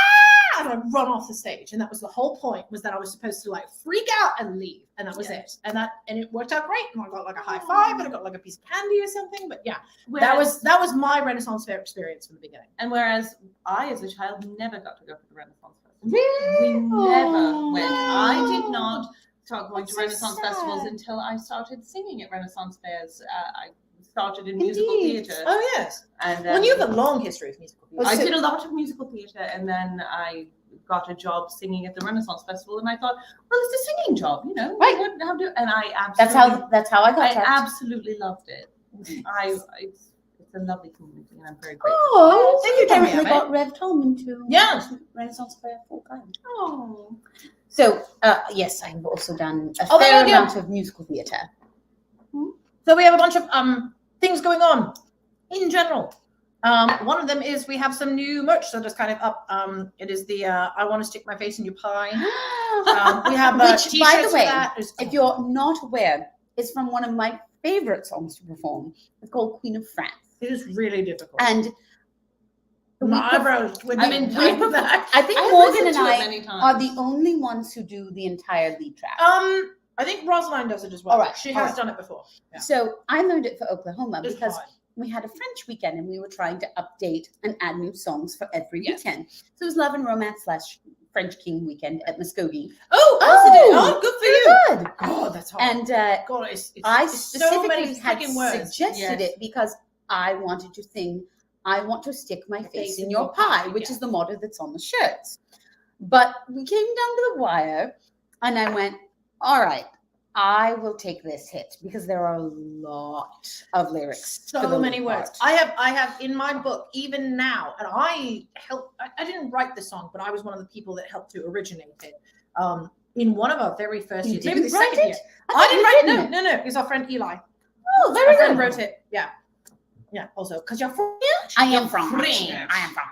E: And I run off the stage. And that was the whole point, was that I was supposed to like freak out and leave. And that was it. And it worked out great. And I got like a high five, and I got like a piece of candy or something. But yeah, that was my Renaissance Fair experience from the beginning.
A: And whereas I, as a child, never got to go to the Renaissance Festival.
E: Really?
A: We never went. I did not start going to Renaissance festivals until I started singing at Renaissance fairs. I started in musical
B: Indeed.
A: theatre.
E: Oh, yes.
A: And
E: Well, you have a long history of musical theatre.
A: I did a lot of musical theatre, and then I got a job singing at the Renaissance Festival, and I thought, well, it's a singing job,
B: Right.
A: I wouldn't have to, and I absolutely,
B: That's how I got
A: I
B: started.
A: absolutely loved it. It's a lovely community, and I'm very grateful.
B: Oh,
E: Thank you,
B: apparently
E: Tammy.
B: got Rev Tom into Renaissance Fair full time.
A: Oh,
B: So, yes, I've also done a
E: Oh,
B: fair
E: yeah.
B: amount of musical theatre.
E: So we have a bunch of things going on in general. One of them is we have some new merch that is kind of up. It is the I want to stick my face in your pie. We have
B: Which,
E: t-shirts
B: by the
E: for
B: way,
E: that. There's-
B: if you're not aware, is from one of my favorite songs to perform. It's called Queen of France.
E: it is really difficult.
B: And
E: my eyebrows would
A: I've been-
E: that.
B: I think
A: I've
B: Morgan
A: listened
B: and
A: to it
B: I
A: many times.
B: are the only ones who do the entire lead track.
E: I think Rosaline does it as well.
B: All right,
E: She
B: all
E: has
B: right.
E: done it before. Yeah.
B: So I learned it for Oklahoma
E: It's
B: because
E: fine.
B: we had a French weekend and we were trying to update and add new songs for every
E: Yes.
B: weekend. So it was Love and Romance / French King weekend at Muskogee.
E: Oh,
B: Oh,
E: good for you.
B: Good.
E: Oh, that's hard.
B: And
E: God, it's
B: I
E: it's so many
B: specifically had
E: freaking words.
B: suggested
A: Yes.
B: it because I wanted to sing, I want to stick my face in your pie, which is the motto that's on the shirts. But we came down to the wire and I went, all right, I will take this hit because there are a lot of lyrics. for
E: So
B: the
E: many
B: lead
E: words.
B: part.
E: I have in my book, even now, and I didn't write the song, but I was one of the people that helped to originate it. In one of our very first
B: You
E: years, maybe the
B: didn't write
E: second
B: it?
E: year.
B: I
E: I
B: thought
E: didn't
B: you
E: write
B: written
E: it. No, it was our friend Eli.
B: Oh,
E: Our
B: very
E: friend
B: good.
E: wrote it. Yeah. Also, because you're French.
B: I am from
E: French.
B: I am from.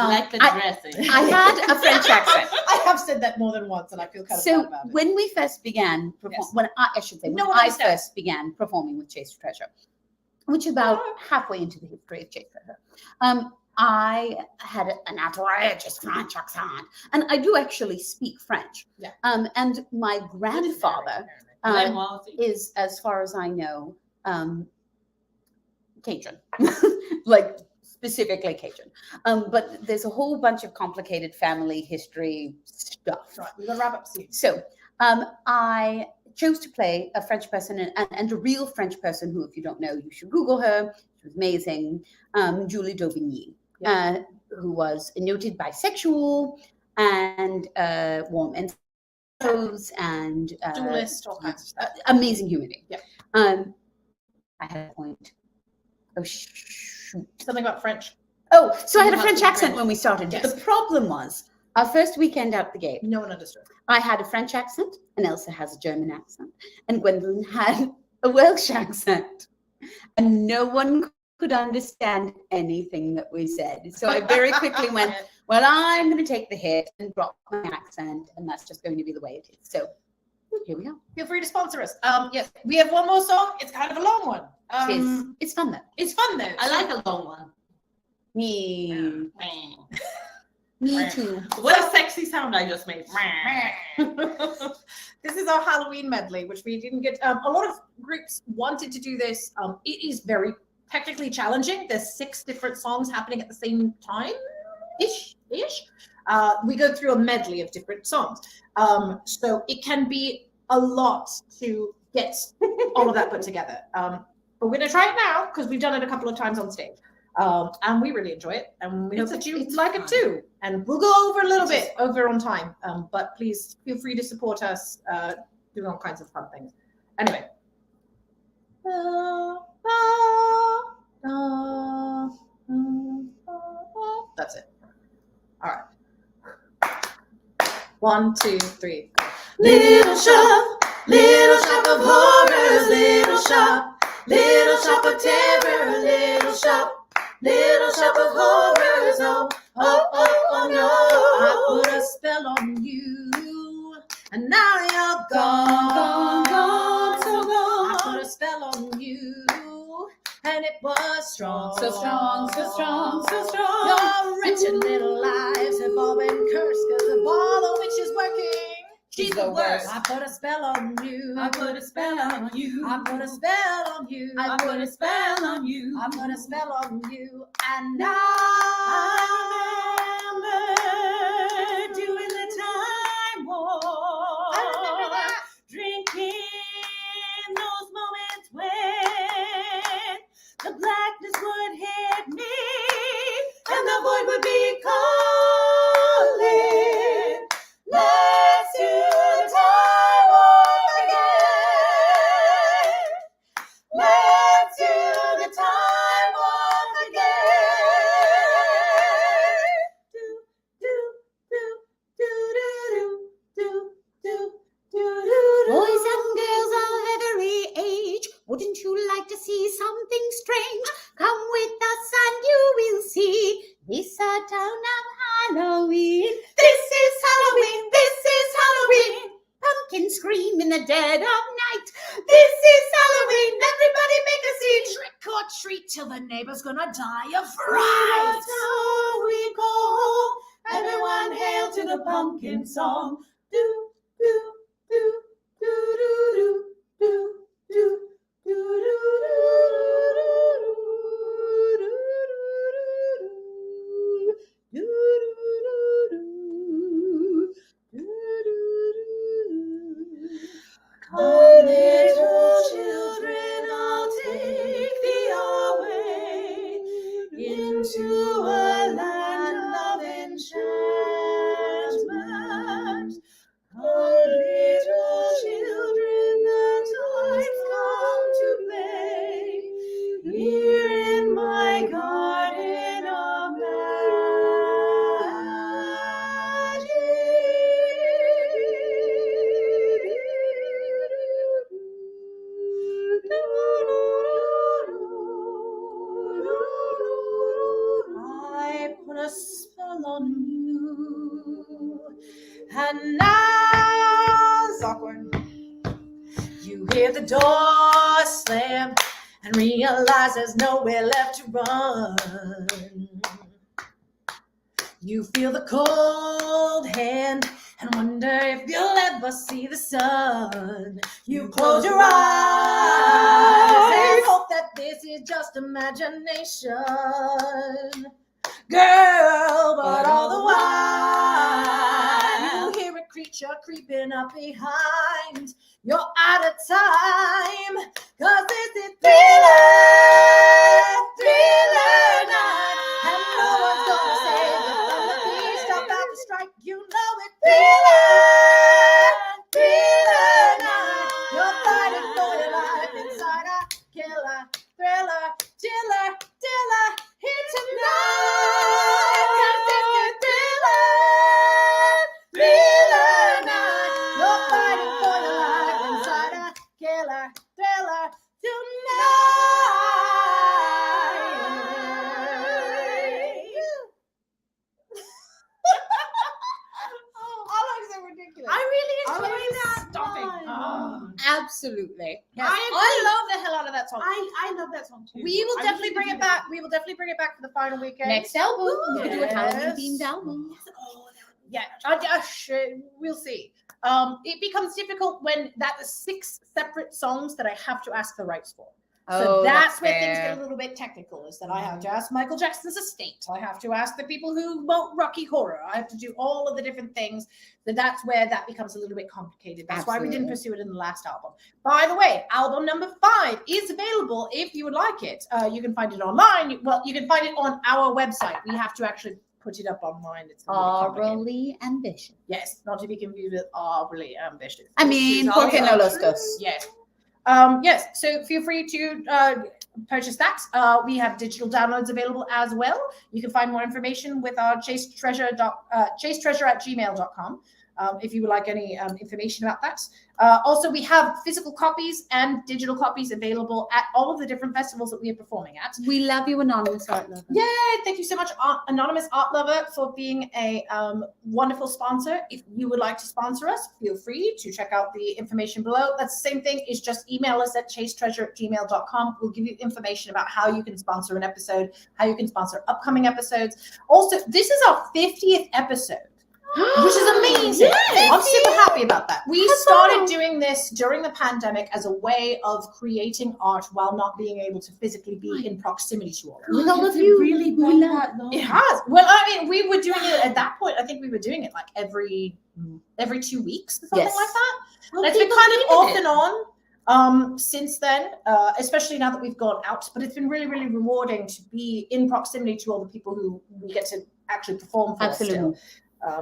A: like the dressing.
B: I had a French accent.
E: I have said that more than once, and I feel kind of
B: So
E: bad about it.
B: when we first began,
E: Yes.
B: when I should say, when
E: No one
B: I
E: understands.
B: first began performing with Chase for Treasure, which is about halfway into the history of Chase for Treasure, I had an outrageous French accent, and I do actually speak French.
C: Yeah.
B: And my grandfather is, as far as I know, Cajun, like specifically Cajun. But there's a whole bunch of complicated family history stuff.
C: Right, we're gonna wrap up soon.
B: So I chose to play a French person and a real French person who, if you don't know, you should Google her. She was amazing. Julie Dauvigny, who was a noted bisexual and warm and and
C: Duelist, all kinds of stuff.
B: amazing human being.
C: Yeah.
B: I had a point. Oh shoot.
C: Something about French.
B: Oh, so I had a
C: You
B: French
C: have to
B: accent
C: French.
B: when we started.
C: Yes.
B: The problem was our first weekend out the gate.
C: No one understood.
B: I had a French accent, and Elsa has a German accent, and Gwendolyn had a Welsh accent, and no one could understand anything that we said. So I very quickly went, well, I'm going to take the hit and drop my accent, and that's just going to be the way it is. So here we go.
C: Feel free to sponsor us. Yes, we have one more song. It's kind of a long one.
B: It's fun though.
C: It's fun though.
A: I like a long one.
B: Me too.
A: What a sexy sound I just made.
C: This is our Halloween medley, which we didn't get. A lot of groups wanted to do this. It is very technically challenging. There's 6 different songs happening at the same time, ish. We go through a medley of different songs, so it can be a lot to get all of that put together. But we're gonna try it now because we've done it a couple of times on stage. And we really enjoy it, and we hope that you like it too. And we'll go over a little bit over on time, but please feel free to support us doing all kinds of fun things. Anyway. That's it. All right. 1, 2, 3.
A: Little shop of horrors, little shop of terror, little shop of horrors. Oh, oh, oh, oh no.
C: I put a spell on you, and now you're gone,
A: so gone.
C: I put a spell on you, and it was strong,
B: So strong, so strong, so strong.
C: Your wretched little lives have all been cursed because of all the witches working. She's the worst. I put a spell on you.
A: I put a spell on you.
C: I put a spell on you.
A: I put a spell on you.
C: I put a spell on you. And now
A: I remember doing the time war.
C: I remember that.
A: Drinking those moments when the blackness would hit me and the void would be calling. Let's do the time warp again. Let's do the time warp again. Do do do do do do do do do.
B: Boys and girls of every age, wouldn't you like to see something strange? Come with us and you will see. This our town of Halloween.
A: This is Halloween. This is Halloween.
B: Pumpkins scream in the dead of night.
A: This is Halloween. Everybody make a scene. Trick or treat till the neighbor's gonna die of fright. That's how we go. Everyone hail to the pumpkin song. Do do do do do do do do do do. Come, little children, I'll take thee away into a land of enchantment. Come, little children, the time's come to play here in my garden of I put a spell on you, and now it's awkward. You hear the door slam and realize there's nowhere left to run.
E: You feel the cold hand and wonder if you'll ever see the sun. You close your eyes and hope that this is just imagination. Girl, but all the while you hear a creature creeping up behind. You're out of time, 'cause this is thriller night. And no one's gonna save you from the beast about to strike. You know it's thriller night. You're fighting for your life inside a killer, thriller, chiller, diller here tonight. 'Cause this is thriller night. You're fighting for your life inside a killer, thriller tonight.
C: Ridiculous.
E: I really enjoyed that.
C: Stop it.
B: Absolutely.
E: Yes, I love the hell out of that song.
C: I love that song too.
E: We will
C: I
E: definitely
C: wish
E: bring
C: we
E: it
C: could
E: back. We will definitely bring it back for the final weekend.
B: Next album, we're gonna do a Halloween
E: Yes.
B: themed album.
E: Yeah, we'll see. It becomes difficult when that is 6 separate songs that I have to ask the rights for. So that's where things get a little bit technical, is that I have to ask Michael Jackson's estate. I have to ask the people who wrote Rocky Horror. I have to do all of the different things. So that's where that becomes a little bit complicated. That's why we didn't pursue it in the last album. By the way, album number 5 is available if you would like it. You can find it online. Well, you can find it on our website. We have to actually put it up online. It's a little complicated.
B: Aurally ambitious.
E: Yes, not to be confused with really ambitious.
B: I mean, ¿por qué no los dos?
E: Yes. Yes, so feel free to purchase that. We have digital downloads available as well. You can find more information with our chasetreasure@gmail.com if you would like any information about that. Also, we have physical copies and digital copies available at all of the different festivals that we are performing at.
B: We love you, Anonymous Art Lover.
E: Yay! Thank you so much, Anonymous Art Lover, for being a wonderful sponsor. If you would like to sponsor us, feel free to check out the information below. That's the same thing, is just email us at chasetreasure@gmail.com. We'll give you information about how you can sponsor an episode, how you can sponsor upcoming episodes. Also, this is our 50th episode, which is amazing.
B: Yes.
E: I'm super happy about that. We started doing this during the pandemic as a way of creating art while not being able to physically be in proximity to all of it.
B: With all of you,
C: really
B: we
C: done
B: love
C: that long.
E: It has. Well, I mean, we were doing it at that point. I think we were doing it like every 2 weeks or something
B: Yes.
E: like that.
C: Well,
E: It's been
C: people
E: kind of
C: needed
E: off
C: it.
E: and on since then, especially now that we've gone out. But it's been really, really rewarding to be in proximity to all the people who we get to actually perform for.
B: Absolutely.
E: Still.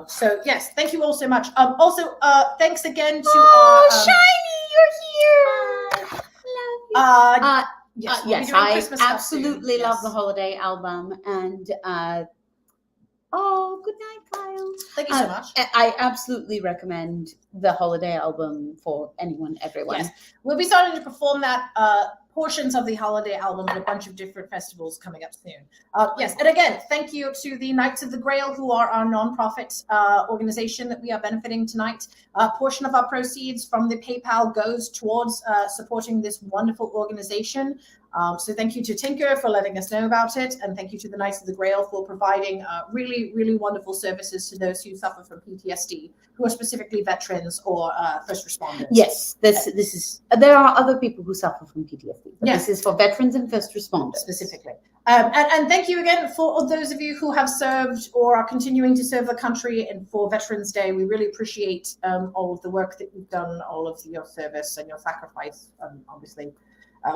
E: So yes, thank you all so much. Also, thanks again to our
B: Shiny, you're here.
E: yes, we'll be
B: Yes,
E: doing
B: I
E: Christmas stuff
B: absolutely
E: soon.
B: love
E: Yes.
B: the holiday album, and good night, Kyle.
E: Thank you so much.
B: I absolutely recommend the holiday album for anyone, everyone.
E: Yes, we'll be starting to perform that portions of the holiday album at a bunch of different festivals coming up soon. Yes, and again, thank you to the Knights of the Grail, who are our nonprofit organization that we are benefiting tonight. A portion of our proceeds from the PayPal goes towards supporting this wonderful organization. So thank you to Tinker for letting us know about it, and thank you to the Knights of the Grail for providing really, really wonderful services to those who suffer from PTSD, who are specifically veterans or first responders.
B: Yes, this is. There are other people who suffer from PTSD, but
E: Yes.
B: this is for veterans and first responders.
E: Specifically. And thank you again for all those of you who have served or are continuing to serve the country, and for Veterans Day. We really appreciate all of the work that you've done, all of your service and your sacrifice, obviously.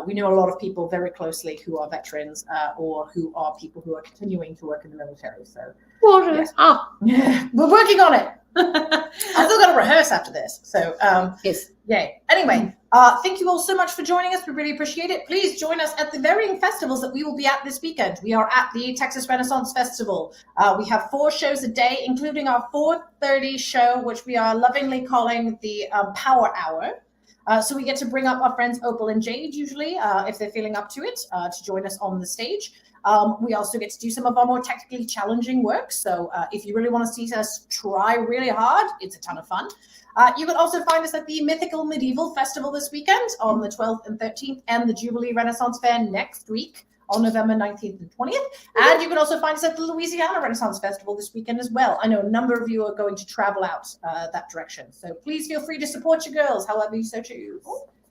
E: We know a lot of people very closely who are veterans or who are people who are continuing to work in the military. So yes. We're working on it. I still got to rehearse after this. So
B: Yes.
E: yay. Anyway, thank you all so much for joining us. We really appreciate it. Please join us at the varying festivals that we will be at this weekend. We are at the Texas Renaissance Festival. We have 4 shows a day, including our 4:30 show, which we are lovingly calling the Power Hour. So we get to bring up our friends Opal and Jade, usually, if they're feeling up to it, to join us on the stage. We also get to do some of our more technically challenging work. So if you really want to see us try really hard, it's a ton of fun. You can also find us at the Mythical Medieval Festival this weekend on the 12th and 13th, and the Jubilee Renaissance Fair next week
C: on November 19th and 20th. And you can also find us at the Louisiana Renaissance Festival this weekend as well. I know a number of you are going to travel out that direction. So please feel free to support your girls, however you so choose.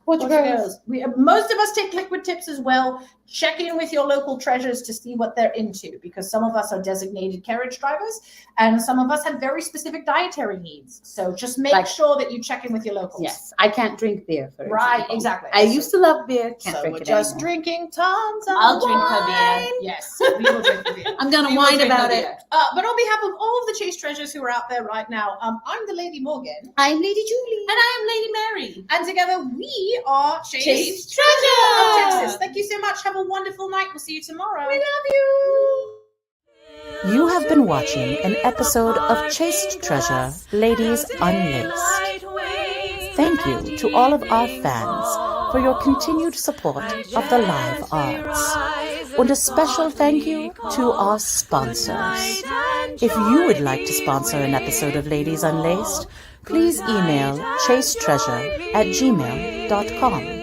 C: Most of us take liquid tips as well. Check in with your local treasures to see what they're into, because some of us are designated carriage drivers and some of us have very specific dietary needs. So just make sure that you check in with your locals.
B: Yes, I can't drink beer, for
C: Right,
B: example.
C: exactly.
B: I used to love beer. Can't
C: So
B: drink
C: we're
B: it
C: just
B: anymore.
C: drinking tons of
A: I'll drink
C: wine.
A: the beer.
C: Yes, we will drink the beer.
A: I'm gonna
C: We will
A: whine
C: drink
A: about
C: the
A: it.
C: beer. But on behalf of all of the Chase Treasures who are out there right now, I'm the Lady Morgan.
B: I'm Lady Julie.
A: And I am Lady Mary.
C: And together we are Chase
A: Chase
C: of
A: Treasure.
C: Texas. Thank you so much. Have a wonderful night. We'll see you tomorrow.
A: We love you.
D: You have been watching an episode of Chased Treasure, Ladies Unlaced. Thank you to all of our fans for your continued support of the live arts. And a special thank you to our sponsors. If you would like to sponsor an episode of Ladies Unlaced, please email chasetreasure@gmail.com.